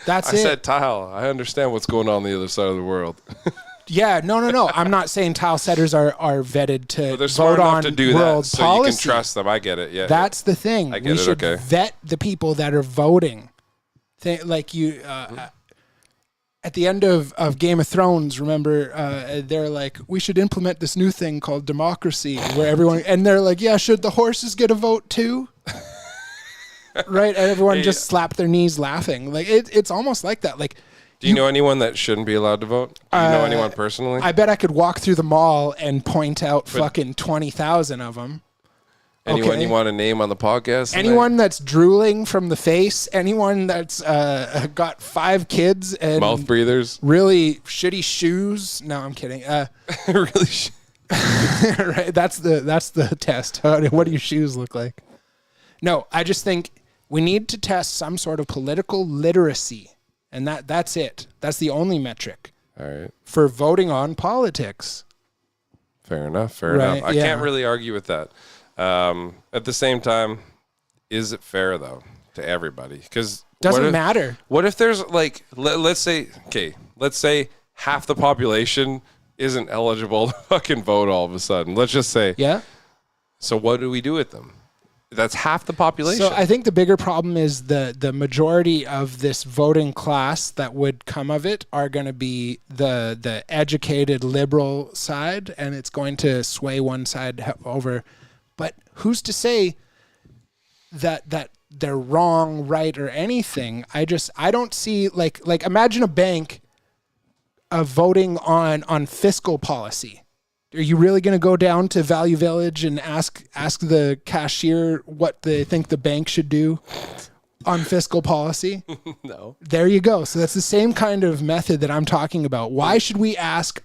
That's it. I said tile. I understand what's going on the other side of the world. Yeah, no. I'm not saying tile setters are vetted to they're vote smart enough on to do world that, so policy. you can trust them. I get it. Yeah. That's the thing. I get we it. should Okay. vet the people that are voting. Like you... At the end of Game of Thrones, remember, they're like, we should implement this new thing called democracy, where everyone, and they're like, yeah, should the horses get a vote too? Right? And everyone just slapped their knees laughing. Like it's almost like that. Like, do you know anyone that shouldn't be allowed to vote? Do you know anyone personally? I bet I could walk through the mall and point out fucking 20,000 of them. Anyone you want to name on the podcast? Anyone that's drooling from the face. Anyone that's got 5 kids and mouth breathers. Really shitty shoes. No, I'm kidding. Really. Right. That's the test. What do your shoes look like? No, I just think we need to test some sort of political literacy, and that's it. That's the only metric. All right. For voting on politics. Fair enough. I can't really argue with that. At the same time, is it fair though to everybody? Because doesn't matter. What if there's like, let's say half the population isn't eligible to fucking vote all of a sudden. Let's just say. Yeah. So what do we do with them? That's half the population. So I think the bigger problem is the majority of this voting class that would come of it are going to be the educated liberal side, and it's going to sway one side over. But who's to say that they're wrong, right, or anything? I don't see like imagine a bank voting on fiscal policy. Are you really going to go down to Value Village and ask the cashier what they think the bank should do on fiscal policy? No. There you go. So that's the same kind of method that I'm talking about. Why should we ask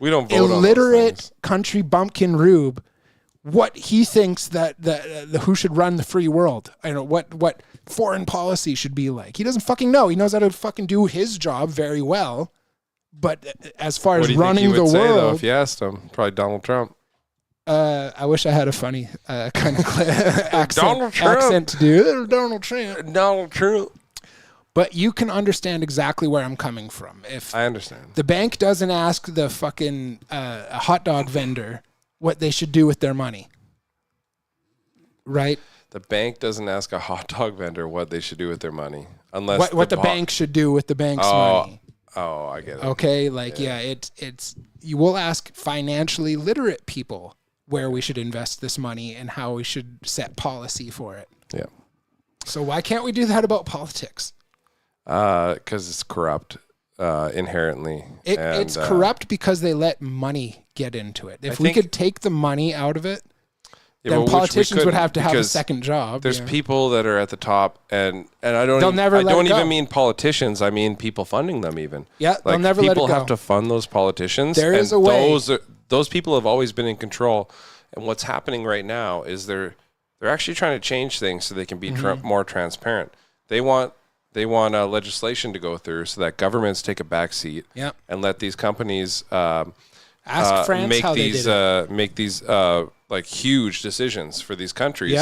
we don't vote illiterate country bumpkin rube what he thinks that who should run the free world? I know what foreign policy should be like. He doesn't fucking know. He knows how to fucking do his job very well. But as far as running the world, say, though, if you asked him, probably Donald Trump. I wish I had a funny kind of accent to do. Donald Trump. Donald Trump. But you can understand exactly where I'm coming from. If I understand. the bank doesn't ask the fucking hot dog vendor what they should do with their money, right? The bank doesn't ask a hot dog vendor what they should do with their money, unless What the bank should do with the bank's money. Oh, I get it. Okay, like it's you will ask financially literate people where we should invest this money and how we should set policy for it. Yeah. So why can't we do that about politics? Because it's corrupt inherently. It's corrupt because they let money get into it. If we could take the money out of it, then politicians would have to have a second job. There's people that are at the top, and I don't. They'll never I let don't it go. even mean politicians. I mean people funding them. Even Yeah, like they'll never let it people go. have to fund those politicians. There and is a way. Those people have always been in control. And what's happening right now is they're actually trying to change things so they can be more transparent. They want legislation to go through so that governments take a back seat and let these companies ask France make how these they did it. make these like huge decisions for these countries.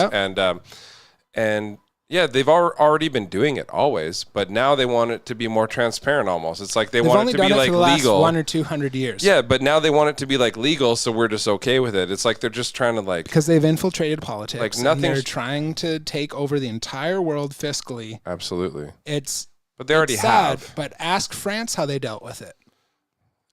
And yeah, they've already been doing it always, but now they want it to be more transparent. Almost, it's like they've want it to be like for the legal. Last 100 or 200 years. Yeah, but now they want it to be like legal, so we're just okay with it. It's like they're just trying to like because they've infiltrated politics. Like and nothing's- they're trying to take over the entire world fiscally. Absolutely. But they already it's sad, have. But ask France how they dealt with it.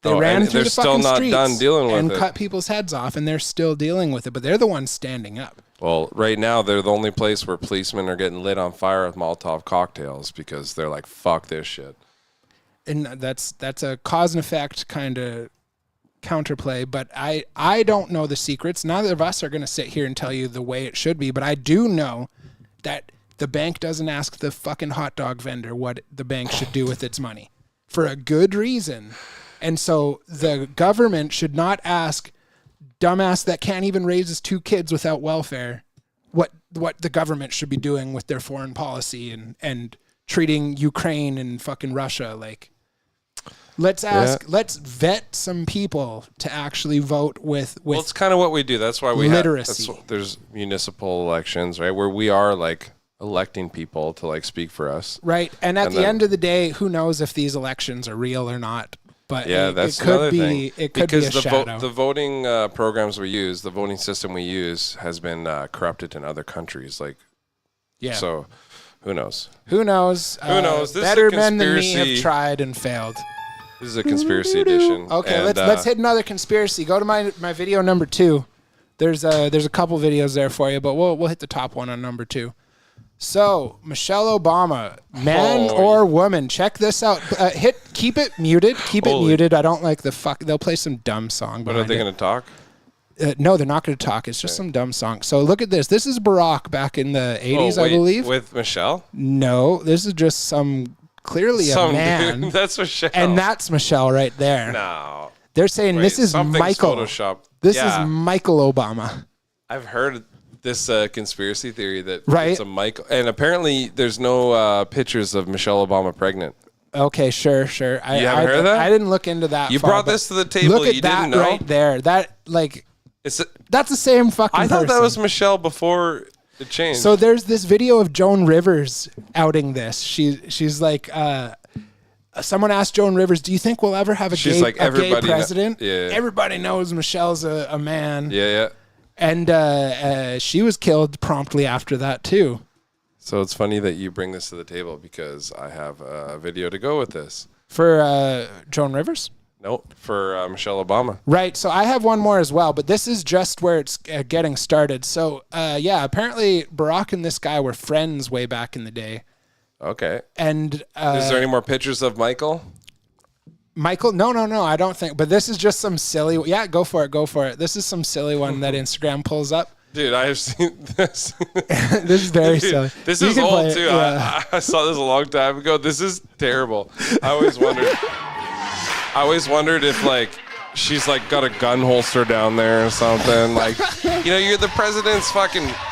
They Oh, ran and through they're the still fucking not streets done dealing with and it. cut people's heads off, and they're still dealing with it. But they're the ones standing up. Well, right now they're the only place where policemen are getting lit on fire with Molotov cocktails because they're like, "Fuck this shit." And that's a cause and effect kind of counterplay. But I don't know the secrets. Neither of us are going to sit here and tell you the way it should be. But I do know that the bank doesn't ask the fucking hot dog vendor what the bank should do with its money for a good reason. And so the government should not ask dumbass that can't even raise his 2 kids without welfare what the government should be doing with their foreign policy and treating Ukraine and fucking Russia. Like, let's vet some people to actually vote with Well, it's kind of what we do. That's why we literacy. There's municipal elections, right, where we are like electing people to like speak for us. Right. And at the then- end of the day, who knows if these elections are real or not. But Yeah, it that's could another be thing. it could because be a shadow. the voting programs we use, the voting system we use, has been corrupted in other countries. Like, Yeah. So, who knows? Who knows? Who knows? This is a Better men than me conspiracy. have tried and failed. This is a conspiracy edition. Okay, and, let's hit another conspiracy. Go to my video number 2. There's a couple videos there for you, but we'll hit the top one on number 2. So, Michelle Obama, man or woman, check this out. Keep it muted. Keep it muted. I don't like the fuck. They'll play some dumb song. But are they going going to talk? No, they're not going to talk. It's just some dumb song. So look at this. This is Barack back in the 80s, I believe. With Michelle? No, this is just clearly a man. Dude. That's Michelle. And that's Michelle right there. No. They're saying this is something's Michael. Photoshopped. This Yeah. is Michael Obama. I've heard this conspiracy theory that Right. it's a Michael, and apparently there's no pictures of Michelle Obama pregnant. Okay, sure. You haven't heard of that? I didn't look into that. You far, brought but this to the table. Look at You that didn't know? right there. That that's the same fucking. I thought that person. was Michelle before it changed. So there's this video of Joan Rivers outing this. She's like, someone asked Joan Rivers, "Do you think we'll ever have a She's gay, like, a gay everybody president?" yeah. Everybody knows Michelle's a man. Yeah. And she was killed promptly after that too. So it's funny that you bring this to the table because I have a video to go with this. For Joan Rivers? Nope, for Michelle Obama. Right. So I have one more as well, but this is just where it's getting started. So yeah, apparently Barack and this guy were friends way back in the day. Okay. And is there any more pictures of Michael? Michael? No, I don't think. But this is just some silly. Yeah, go for it. This is some silly one that Instagram pulls up. Dude, I have seen this. This is very silly. This You is can play old it, too. yeah. I saw this a long time ago. This is terrible. I always wondered if like she's like got a gun holster down there or something. Like, you know, you're the president's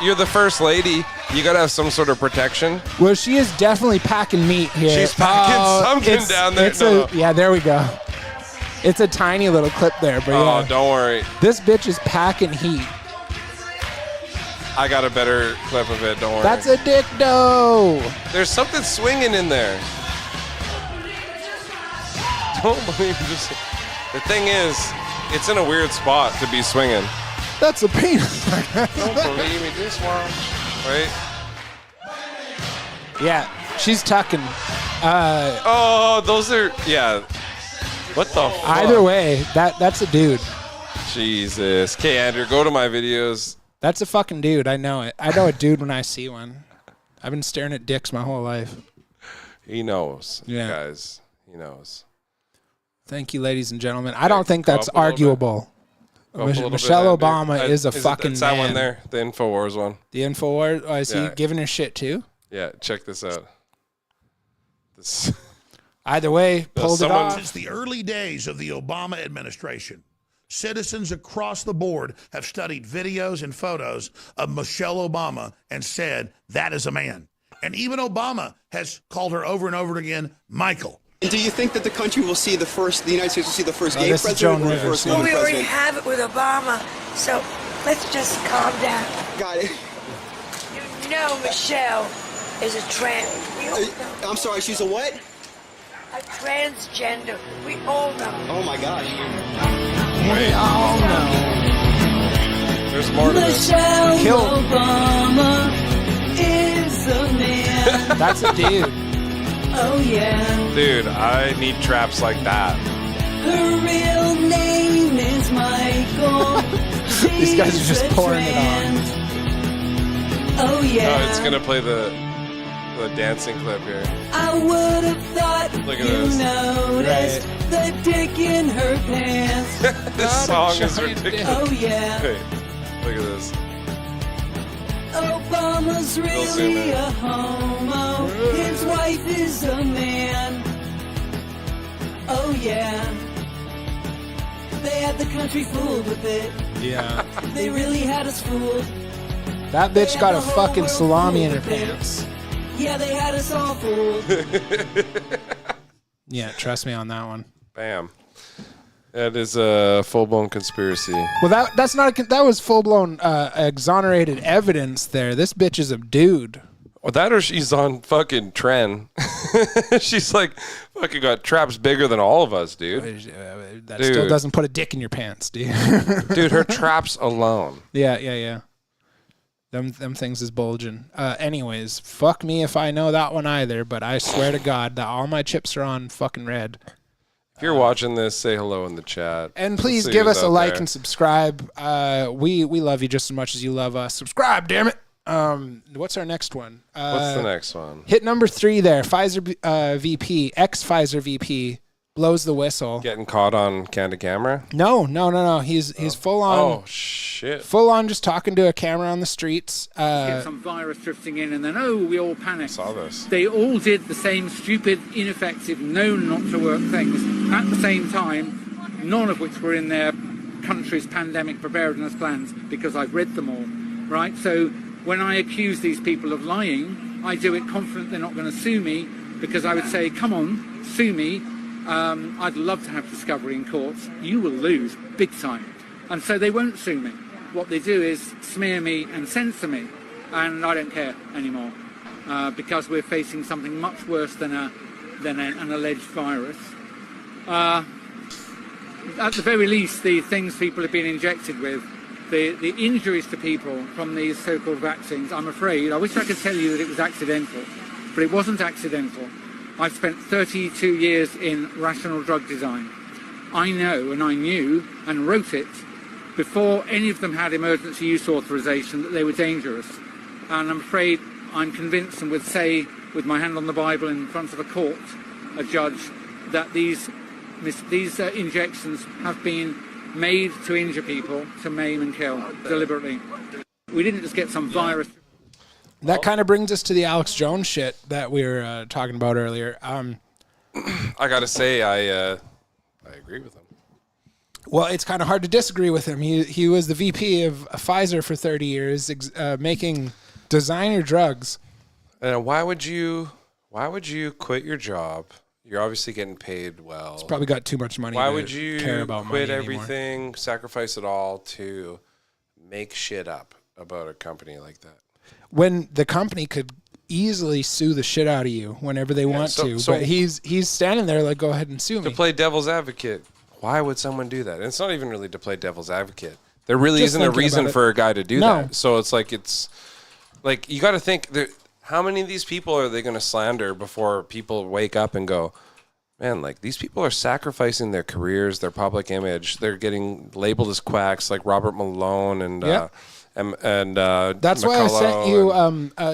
you're the first lady. You gotta have some sort of protection. Well, she is definitely packing meat here. She's packing something it's- down there. it's No. Yeah, there we go. It's a tiny little clip there, but Oh, yeah. don't worry. This bitch is packing heat. I got a better clip of it. Don't worry. That's a dick dough. There's something swinging in there. don't believe this. The thing is, it's in a weird spot to be swinging. That's a penis. Don't believe me, just watch. Right? Yeah, she's tucking. Oh, those are, yeah. What the fuck? Either way, that's a dude. Jesus. Okay, Andrew, go to my videos. That's a fucking dude. I know it. I know a dude when I see one. I've been staring at dicks my whole life. He knows, Yeah. guys. He knows. Thank you, ladies and gentlemen. I don't think that's arguable. Michelle Obama is a fucking It's that man. one there, the InfoWars one. The InfoWars? Oh, is he Yeah. giving her shit too? Yeah, check this out. This. Either way, pulled it off. Since the early days of the Obama administration, citizens across the board have studied videos and photos of Michelle Obama and said, that is a man. And even Obama has called her over and over again, Michael. And do you think that the country will see the United States will see the first gay this is president Joan or the Rivers. first Well, woman We already president? have it with Obama, so let's just calm down. Got it. You know Michelle is a trans. We all know. I'm sorry, she's a what? A transgender. We all know. Oh my gosh. We all know. There's more to this. Kill. Obama is a man. That's a dude. Oh yeah. Dude, I need traps like that. Her real name is Michael. These guys are just She's a pouring it on. trans. Oh yeah. Oh, it's going to play the dancing clip here. I would have thought Look at you this. noticed the dick in her pants. This song is giant dick. ridiculous. Oh yeah. Hey, look at this. Obama's zoom really in. a homo. His wife is a man. Oh yeah. They had the country fooled with it. Yeah. They really had us fooled. That bitch got a fucking salami in her pants. Yeah, they had us all fooled. Yeah, trust me on that one. Bam. That is a full-blown conspiracy. Well, that's not that was full blown exonerated evidence. There, this bitch is a dude. Well, that or she's on fucking trend. She's like fucking got traps bigger than all of us, dude. That Dude. still doesn't put a dick in your pants, dude. Dude, her traps alone. Yeah. Them things is bulging. Anyways, fuck me if I know that one either. But I swear to God that all my chips are on fucking red. If you're watching this, say hello in the chat. And Let's please see give who's us a out like there. and subscribe. We love you just as much as you love us. Subscribe, damn it. What's our next one? What's the next one? Hit number 3 there. Pfizer VP, ex-Pfizer VP, blows the whistle. Getting caught on candid camera? No. He's full on. Oh, shit. Full on just talking to a camera on the streets. Get some virus drifting in, and then we all panicked. Saw this. They all did the same stupid, ineffective, known not to work things at the same time, none of which were in their country's pandemic preparedness plans, because I've read them all. Right? So when I accuse these people of lying, I do it confident they're not going to sue me, because I would say, come on, sue me. I'd love to have discovery in courts. You will lose big time. And so they won't sue me. What they do is smear me and censor me. And I don't care anymore, because we're facing something much worse than an alleged virus. At the very least, the things people have been injected with, the injuries to people from these so-called vaccines, I'm afraid, I wish I could tell you that it was accidental, but it wasn't accidental. I've spent 32 years in rational drug design. I know, and I knew, and wrote it, before any of them had emergency use authorization, that they were dangerous. And I'm afraid I'm convinced and would say, with my hand on the Bible in front of a court, a judge, that these injections have been made to injure people, to maim and kill, deliberately. We didn't just get some virus. That kind of brings us to the Alex Jones shit that we were talking about earlier. I gotta say, I agree with him. Well, it's kind of hard to disagree with him. He was the VP of Pfizer for 30 years, making designer drugs. And why would you quit your job? You're obviously getting paid well. He's probably got too much money. Why to would you care about quit money anymore. everything, sacrifice it all to make shit up about a company like that? When the company could easily sue the shit out of you whenever they want to. But he's standing there like, go ahead and sue me. To play devil's advocate, why would someone do that? And it's not even really to play devil's advocate. There really Just isn't a thinking reason about it. for a guy to do No. that. So it's like you got to think how many of these people are they going to slander before people wake up and go, man, like these people are sacrificing their careers, their public image. They're getting labeled as quacks like Robert Malone and Yep. and That's why I sent you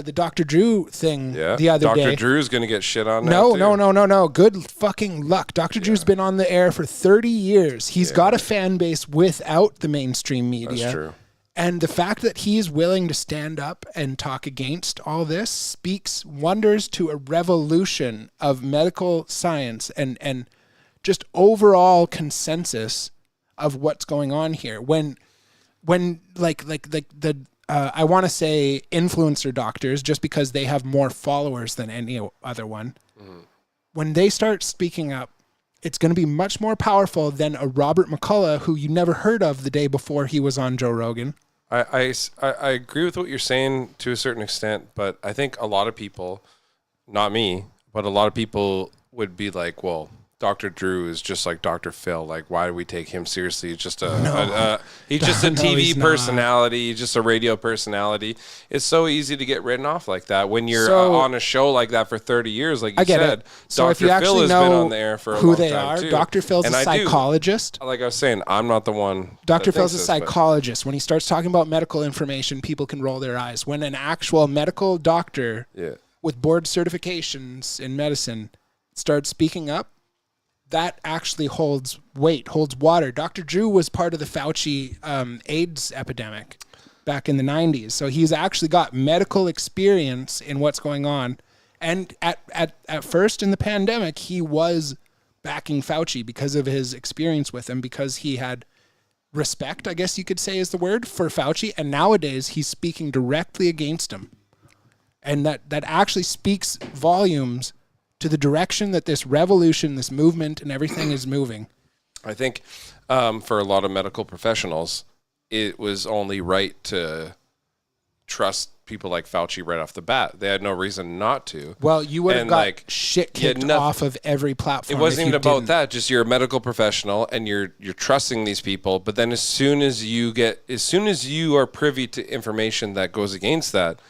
the Dr. Drew thing the other day. Dr. Drew's going to get shit on No, now, too. no. Good fucking luck. Dr. Drew's been on the air for 30 years. He's got a fan base without the mainstream media. That's true. And the fact that he's willing to stand up and talk against all this speaks wonders to a revolution of medical science and just overall consensus of what's going on here. When like the I want to say influencer doctors, just because they have more followers than any other one, when they start speaking up, it's going to be much more powerful than a Robert McCullough who you never heard of the day before he was on Joe Rogan. I agree with what you're saying to a certain extent, but I think a lot of people, not me, but a lot of people would be like, well, Dr. Drew is just like Dr. Phil. Like, why do we take him seriously? He's just he's just a TV personality, just a radio personality. It's so easy to get written off like that when you're on a show like that for 30 years, like you said. So Dr. if you Phil actually has know been on the air for a who long they time are, too. Dr. Phil's And a psychologist. Like I was saying, I'm not the one. Dr. that Phil's a thinks this, but- psychologist. When he starts talking about medical information, people can roll their eyes. When an actual medical doctor with board certifications in medicine starts speaking up, that actually holds weight, holds water. Dr. Drew was part of the Fauci AIDS epidemic back in the 90s. So he's actually got medical experience in what's going on. And at first in the pandemic, he was backing Fauci because of his experience with him, because he had respect, I guess you could say is the word, for Fauci. And nowadays he's speaking directly against him. And that actually speaks volumes to the direction that this revolution, this movement, and everything is moving. I think for a lot of medical professionals, it was only right to trust people like Fauci right off the bat. They had no reason not to. Well, you would have And, got like, shit kicked off of every platform. It wasn't if even you about didn't. that. Just you're a medical professional and you're trusting these people. But then as soon as you are privy to information that goes against that,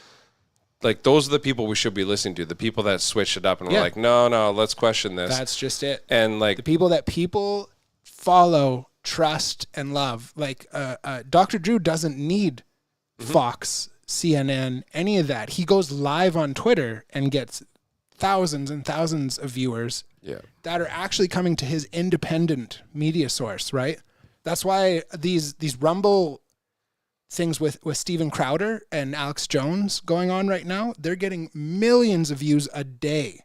like those are the people we should be listening to. The people that switch it up and were like, no, let's question this. That's just it. And like the people that people follow, trust, and love. Like Dr. Drew doesn't need Fox, CNN, any of that. He goes live on Twitter and gets thousands and thousands of viewers that are actually coming to his independent media source, right? That's why these Rumble things with Steven Crowder and Alex Jones going on right now, they're getting millions of views a day.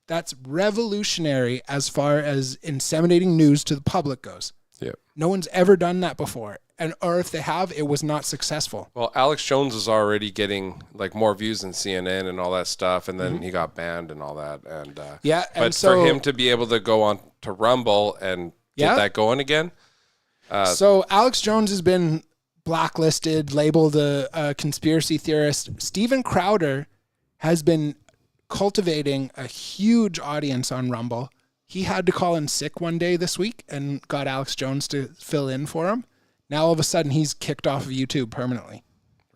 That's revolutionary as far as inseminating news to the public goes. Yeah. No one's ever done that before. Or if they have, it was not successful. Well, Alex Jones is already getting like more views than CNN and all that stuff, and then he got banned and all that. And but so, for him to be able to go on to Rumble and get that going again. So Alex Jones has been blacklisted, labeled a conspiracy theorist. Steven Crowder has been cultivating a huge audience on Rumble. He had to call in sick one day this week and got Alex Jones to fill in for him. Now all of a sudden he's kicked off of YouTube permanently.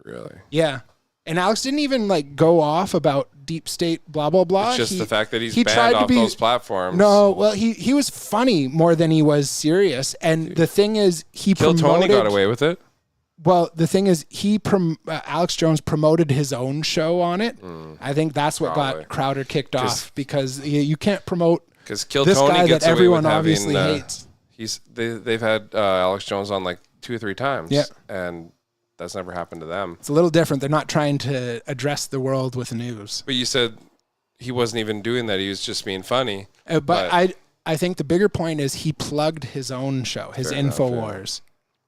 Really? Yeah. And Alex didn't even like go off about deep state, blah, blah, blah. It's just the fact that he's banned off those platforms. No, well, he was funny more than he was serious. And the thing is, he Kill promoted... Tony got away with it. Well, the thing is, Alex Jones promoted his own show on it. I think that's what got Crowder kicked off, because you can't promote this Tony guy gets that away everyone with obviously having, hates. They've had Alex Jones on like 2 or 3 times, and that's never happened to them. It's a little different. They're not trying to address the world with news. But you said he wasn't even doing that. He was just being funny. But I think the bigger point is he plugged his own show, his InfoWars.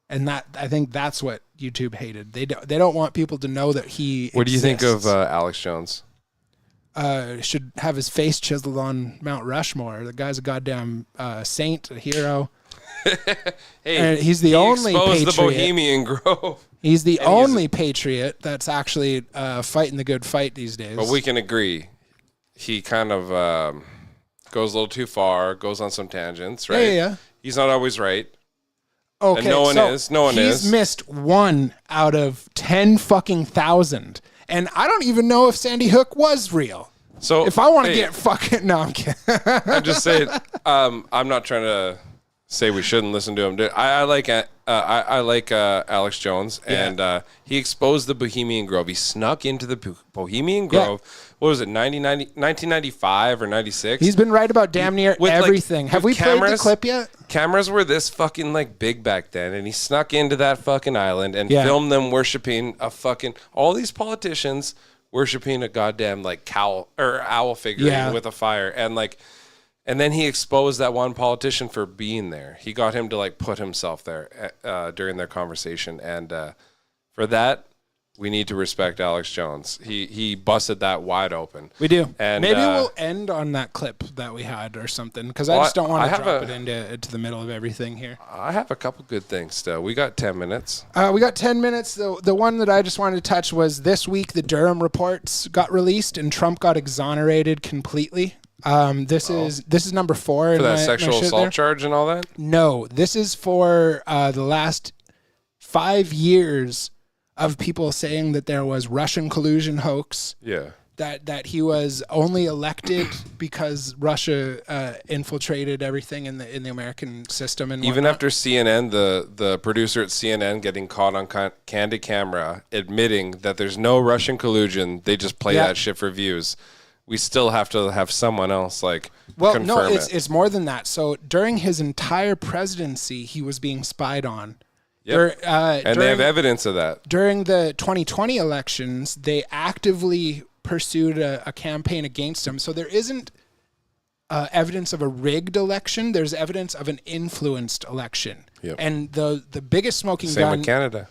And that, I think that's what YouTube hated. They don't want people to know that he What do you think exists. of Alex Jones? Should have his face chiseled on Mount Rushmore. The guy's a goddamn saint, a hero. Hey, And he's the only exposed the patriot. Bohemian Grove. He's the And he's- only patriot that's actually fighting the good fight these days. But we can agree, he kind of goes a little too far, goes on some tangents, right? Yeah. He's not always right. Okay, And no one so is. No one he's is. missed 1 out of 10 fucking thousand. And I don't even know if Sandy Hook was real. So if I want to hey, get fucking... No, I'm kidding. I'm just saying, I'm not trying to say we shouldn't listen to him. I like Alex Jones, and he exposed the Bohemian Grove. He snuck into the Bohemian Grove. What was it, 1995 or 96? He's been right about damn near everything. Have we played the clip yet? Cameras were this fucking like big back then, and he snuck into that fucking island and filmed them worshiping a fucking, all these politicians worshiping a goddamn like cowl or owl figure with a fire, and then he exposed that one politician for being there. He got him to like put himself there during their conversation, and for that, we need to respect Alex Jones. He busted that wide open. We do. And maybe we'll end on that clip that we had or something, because I just don't want to drop it into the middle of everything here. I have a couple good things still. We got 10 minutes. We got 10 minutes. The one that I just wanted to touch was this week the Durham reports got released and Trump got exonerated completely. This is number 4 for that sexual assault charge and all that. No, this is for the last 5 years of people saying that there was Russian collusion hoax. Yeah. That he was only elected because Russia infiltrated everything in the American system, and even whatnot. after CNN, the producer at CNN getting caught on candid camera admitting that there's no Russian collusion, they just play that shit for views. We still have to have someone else confirm no, it. it's more than that. So during his entire presidency, he was being spied on. Yep. And they have evidence of that. During the 2020 elections, they actively pursued a campaign against him. So there isn't evidence of a rigged election. There's evidence of an influenced election. Yep. And the biggest smoking Same gun... with Canada.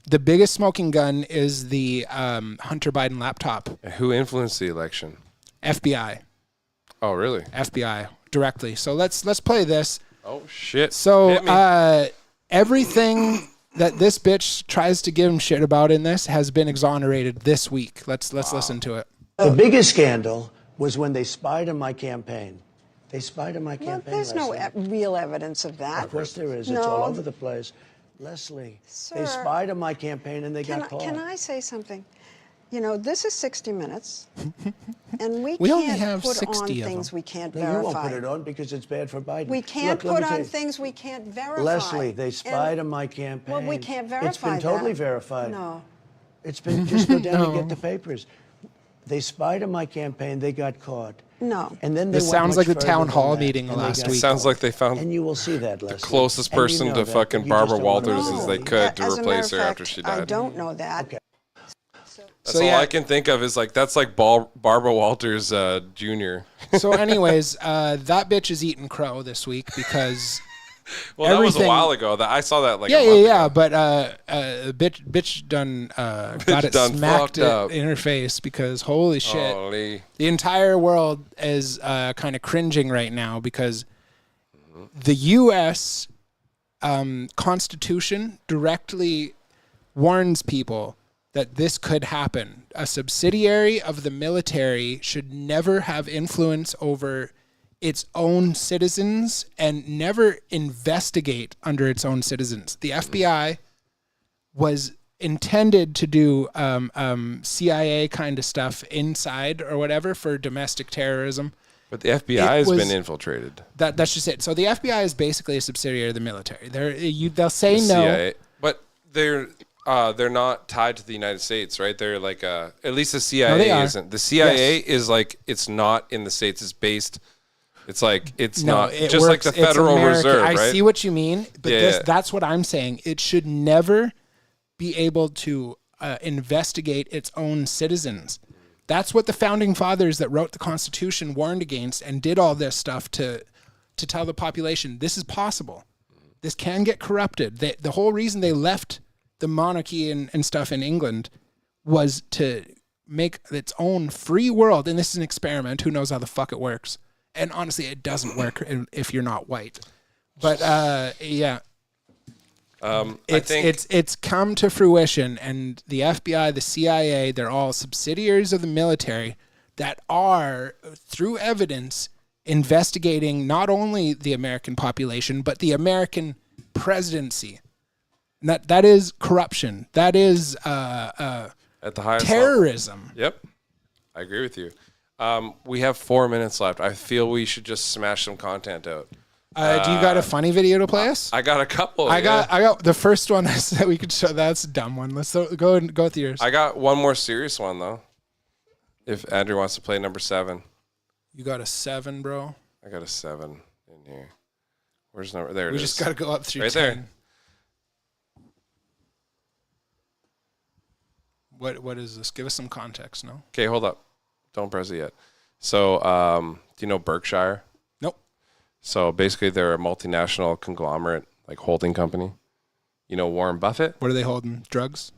The biggest smoking gun is the Hunter Biden laptop. Who influenced the election? FBI. Oh, really? FBI directly. So let's play this. Oh, shit. So everything that this bitch tries to give him shit about in this has been exonerated this week. Let's listen to it. The biggest scandal was when they spied on my campaign. They spied on my campaign. Well, there's no real evidence of that. Of course there is. No. It's all over the place. Leslie, they spied on my campaign and they got caught. Can I say something? You know, this is 60 Minutes, and we only can't have put 60 on of things them. we can't No, verify. you won't put it on because it's bad for Biden. We can't Look, let me put tell on you. things we can't verify. Leslie, they spied on my campaign. Well, we can't verify It's been totally that. verified. No. It's been, just go down and No. get the papers. They spied on my campaign, they got caught. No. And then they This went sounds much like the further town than hall that, meeting and they last got week. Sounds caught. like they found And you will see that, Leslie. the closest And you person know to that, fucking but you Barbara just don't wanna Walters know. as they could to As a replace her matter of after she fact, died. I don't know that. Okay. That's all I can think of is that's like Barbara Walters Jr. So anyways, that bitch is eating crow this week because... Well, that was a while ago. I saw that a month yeah. ago. But bitch done got it done smacked fucked up. in her face because holy shit, Holy. the entire world is kind of cringing right now because the U.S. Constitution directly warns people that this could happen. A subsidiary of the military should never have influence over its own citizens and never investigate under its own citizens. The FBI was intended to do CIA kind of stuff inside or whatever for domestic terrorism. But the FBI has been infiltrated. That's just it. So the FBI is basically a subsidiary of the military. They'll say The no. CIA. But they're not tied to the United States, right? They're like at least the CIA they are. isn't. The CIA is like it's not in the States. It's based. It's like it's No, not it just like works. the It's Federal American. Reserve, right? I see what you mean, but Yeah. that's what I'm saying. It should never be able to investigate its own citizens. That's what the founding fathers that wrote the Constitution warned against and did all this stuff to tell the population this is possible. This can get corrupted. The whole reason they left the monarchy and stuff in England was to make its own free world. And this is an experiment. Who knows how the fuck it works? And honestly, it doesn't work if you're not white. But yeah. It's It's come to fruition, and the FBI, the CIA, they're all subsidiaries of the military that are, through evidence, investigating not only the American population, but the American presidency. That is corruption. That is at the highest terrorism. Level. Yep, I agree with you. We have 4 minutes left. I feel we should just smash some content out. Do you got a funny video to play us? I got a couple. I got the first one that we could show. That's a dumb one. Let's go with yours. I got one more serious one though. If Andrew wants to play number 7. You got a 7, bro. I got a 7 in here. Where's number? There it is. We just got to go up through right 10. there. What is this? Give us some context, no? Okay, hold up. Don't press it yet. So, do you know Berkshire? Nope. So basically, they're a multinational conglomerate, like holding company. You know Warren Buffett? What are they holding? Drugs?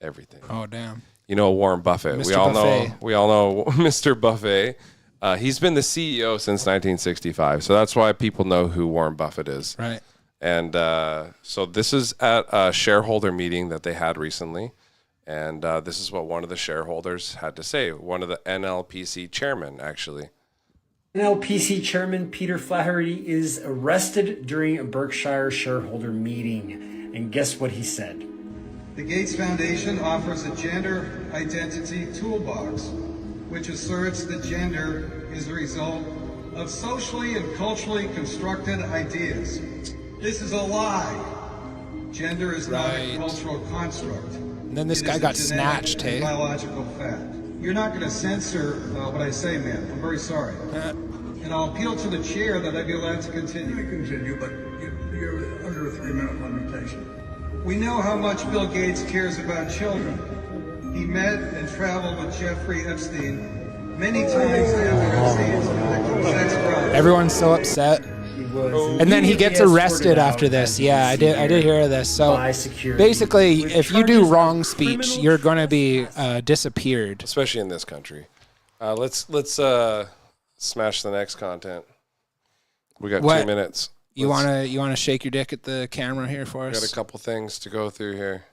Everything. Oh, damn. You know Warren Buffett. Mr. We all Buffet. know Mr. Buffett. He's been the CEO since 1965, so that's why people know who Warren Buffett is. Right. And so this is at a shareholder meeting that they had recently, and this is what one of the shareholders had to say. One of the NLPC chairman, actually. NLPC chairman Peter Flaherty is arrested during a Berkshire shareholder meeting, and guess what he said? The Gates Foundation offers a gender identity toolbox, which asserts that gender is the result of socially and culturally constructed ideas. This is a lie. Gender is not a cultural construct. And then this It guy is a got genetic snatched, and hey? biological fact. You're not going to censor what I say, man. I'm very sorry. And I'll appeal to the chair that I be allowed to continue. You continue, but you're under a 3-minute limitation. We know how much Bill Gates cares about children. He met and traveled with Jeffrey Epstein many times after Epstein's convicted sex crime. Everyone's so upset. And then he gets arrested after this. Yeah, I did hear of this. So basically, if you do wrong speech, you're going to be disappeared. Especially in this country. Let's smash the next content. We got 2 minutes. You wanna shake your dick at the camera here for us? Got a couple things to go through here.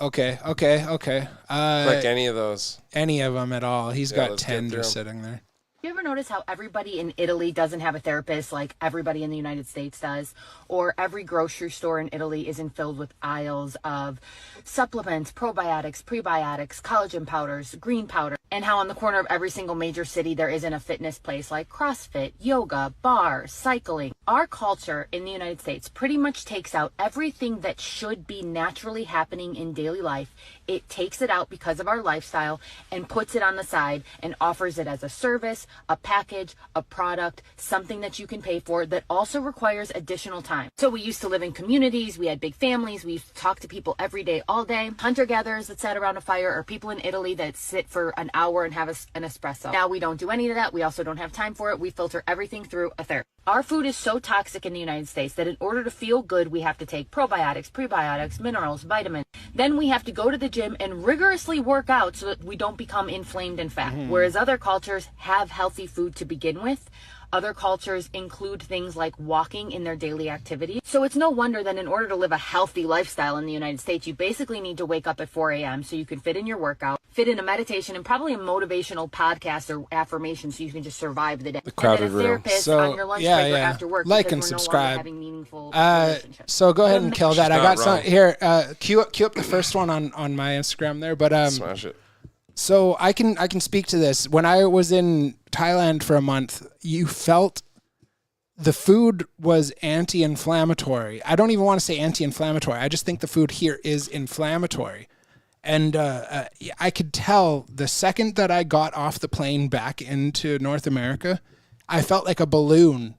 Okay. Like any of those. Any of them at all. He's got let's 10 get through just 'em. sitting there. You ever notice how everybody in Italy doesn't have a therapist like everybody in the United States does? Or every grocery store in Italy isn't filled with aisles of supplements, probiotics, prebiotics, collagen powders, green powder, and how on the corner of every single major city there isn't a fitness place like CrossFit, yoga, bars, cycling. Our culture in the United States pretty much takes out everything that should be naturally happening in daily life. It takes it out because of our lifestyle and puts it on the side and offers it as a service, a package, a product, something that you can pay for that also requires additional time. So we used to live in communities, we had big families, we used to talk to people every day, all day. Hunter-gatherers that sat around a fire, or people in Italy that sit for an hour and have an espresso. Now we don't do any of that. We also don't have time for it. We filter everything through a therapist. Our food is so toxic in the United States that in order to feel good, we have to take probiotics, prebiotics, minerals, vitamins. Then we have to go to the gym and rigorously work out so that we don't become inflamed and fat. Whereas other cultures have healthy food to begin with. Other cultures include things like walking in their daily activity. So it's no wonder that in order to live a healthy lifestyle in the United States, you basically need to wake up at 4 a.m. so you can fit in your workout, fit in a meditation, and probably a motivational podcast or affirmation so you can just survive the day. The crowded and then a room. therapist So, on your lunch break or after work. Like because and we're no longer subscribe. having meaningful relationships. So go ahead and kill that. I She's got not some wrong. here. Cue up the first one on my Instagram there. But Smash it. So I can speak to this. When I was in Thailand for a month, you felt the food was anti-inflammatory. I don't even want to say anti-inflammatory. I just think the food here is inflammatory. And I could tell the second that I got off the plane back into North America, I felt like a balloon.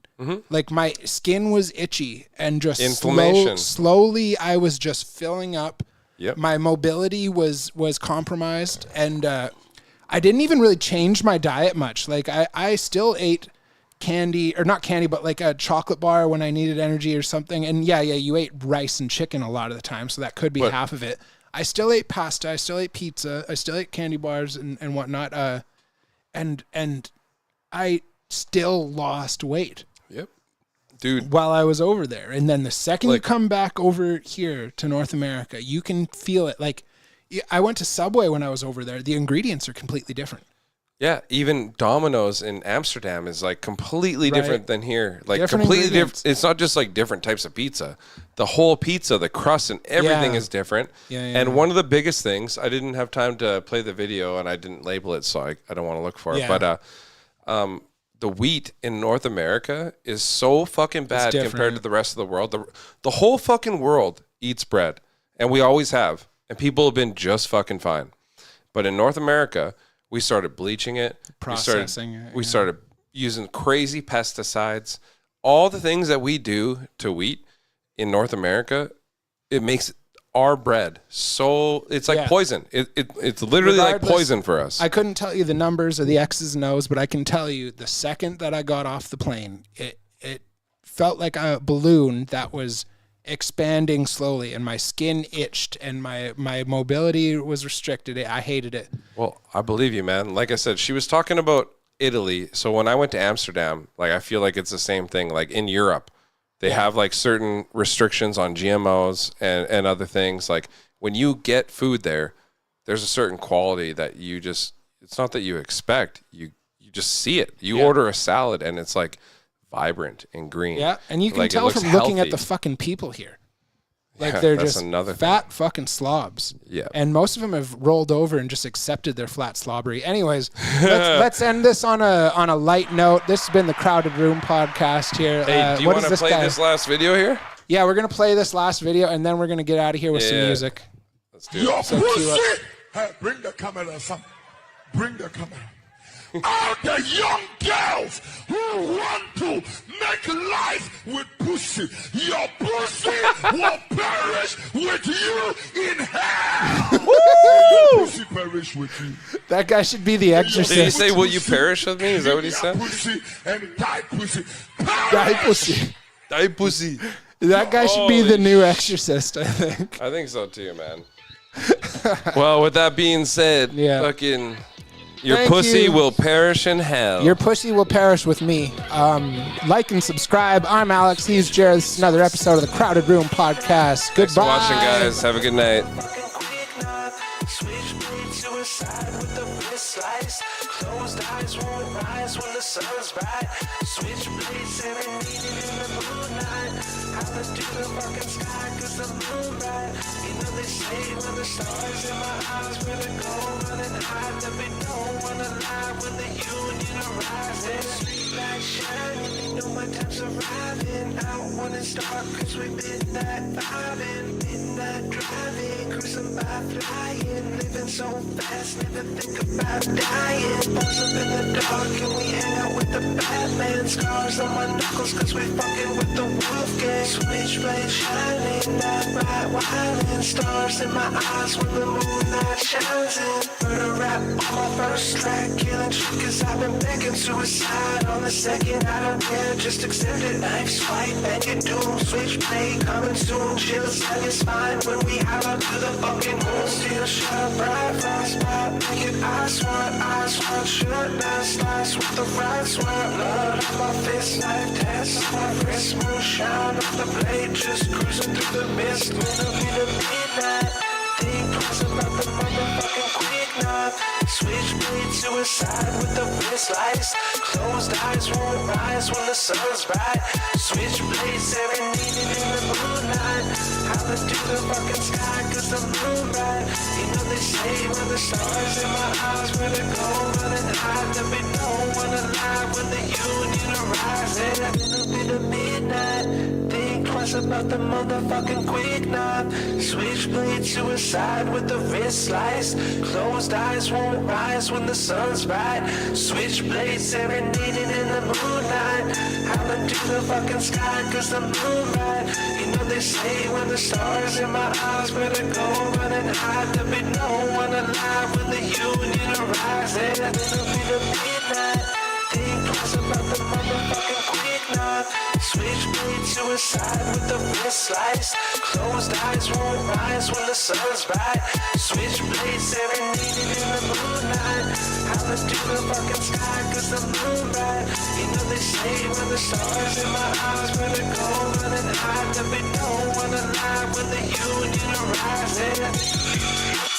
Like my skin was itchy and just Inflammation. slowly I was just filling up. Yep. My mobility was compromised, and I didn't even really change my diet much. Like I still ate candy, or not candy, but like a chocolate bar when I needed energy or something. And yeah, you ate rice and chicken a lot of the time, so that could be half of it. I still ate pasta, I still ate pizza, I still ate candy bars and whatnot. And I still lost weight. Yep. dude, while I was over there. And then the second you come back over here to North America, you can feel it. Like, I went to Subway when I was over there. The ingredients are completely different. Yeah, even Domino's in Amsterdam is like completely different than here. Like Different completely different. ingredients. It's not just like different types of pizza. The whole pizza, the crust, and everything is different. And one of the biggest things, I didn't have time to play the video and I didn't label it, so I don't want to look for it. But the wheat in North America is so fucking bad compared to the rest of the world. The whole fucking world eats bread, and we always have, and people have been just fucking fine. But in North America, we started bleaching it, processing it. We started using crazy pesticides. All the things that we do to wheat in North America, it makes our bread so it's like poison. It's literally like poison for us. I couldn't tell you the numbers or the X's and O's, but I can tell you the second that I got off the plane, it felt like a balloon that was expanding slowly, and my skin itched and my mobility was restricted. I hated it. Well, I believe you, man. Like I said, she was talking about Italy. So when I went to Amsterdam, like I feel like it's the same thing. Like in Europe, they have like certain restrictions on GMOs and other things. Like when you get food there, there's a certain quality that you just, it's not that you expect, you just see it. You order a salad and it's like vibrant and green. Yeah, and you can like, tell from looking at the fucking people here. Like they're just fat fucking slobs. Yeah. And most of them have rolled over and just accepted their flat slobbery. Anyways, let's end this on a light note. This has been the Crowded Room podcast here. Hey, do you want to play this last video here? Yeah, we're going to play this last video, and then we're going to get out of here with some music. Let's do Your it. pussy! Hey, bring the camera, son. Bring the camera. All the young girls who want to make life with pussy, your pussy will perish with you in hell. Your pussy perish with you. That guy should be the Exorcist. Did he say, will you perish with me? Is that what he said? Pussy and die pussy. Die pussy. Die pussy. That guy should be the new Exorcist, I think. I think so too, man. Well, with that being said, fucking... Your pussy will perish in hell. Your pussy will perish with me. Like and subscribe. I'm Alex. He's Jared. This is another episode of the Crowded Room podcast. Goodbye. Thanks for watching, guys. Have a good night. Switchblade suicide with the wrist slice. Closed eyes won't rise when the sun's bright. Switchblade serenading in the moonlight. Holler to the fucking sky cause the moon bright. You know they say when the stars in my eyes really go running high. There be no one alive when the union arises. Streetlight shining, you know my time's arriving. Out when it's dark cause we midnight vibing. Midnight driving, cruising by flying. Living so fast, never think about dying. Pose up in the dark and we hang out with the Batman. Scars on my knuckles cause we fucking with the wolf gang. Switchblade shining, night bright wildin'. Stars in my eyes when the moonlight shines in. Murder rap on my first track, killing shit cause I've been begging. Suicide on the second, I don't care, just accept it. Knife swipe and your doom. Switchblade coming soon. Chills down your spine when we holler to the fucking moon. Still shine bright, fast spot, make it eyes one, shut down, slice with the right swirl. Blood on my fist, knife test on my wrist, moonshine on the blade, just cruising through the mist. Middle of the midnight, think twice about the motherfucking quick knife. Switchblade suicide with the wrist slice. Closed eyes won't rise when the sun's bright. Switchblade serenading in the moonlight. Holler to the fucking sky cause the moon bright. You know they say when the stars in my eyes really go running high. There be no one alive when the union arises. It'll be the midnight. Think twice about the motherfucking quick knife. Switchblade suicide with the wrist slice. Closed eyes won't rise when the sun's bright. Switchblade serenading in the moonlight. Howling to the fucking sky cause the moon bright. You know they say when the stars in my eyes better go running high. There be no one alive when the union arises. It'll be the midnight. Think twice about the motherfucking quick knife. Switchblade suicide with the wrist slice. Closed eyes won't rise when the sun's bright. Switchblade serenading in the moonlight. Holler to the fucking sky cause it's the moonlight. You know they say when the stars in my eyes better go running high, that we don't wanna lie when the union arrives. Yeah.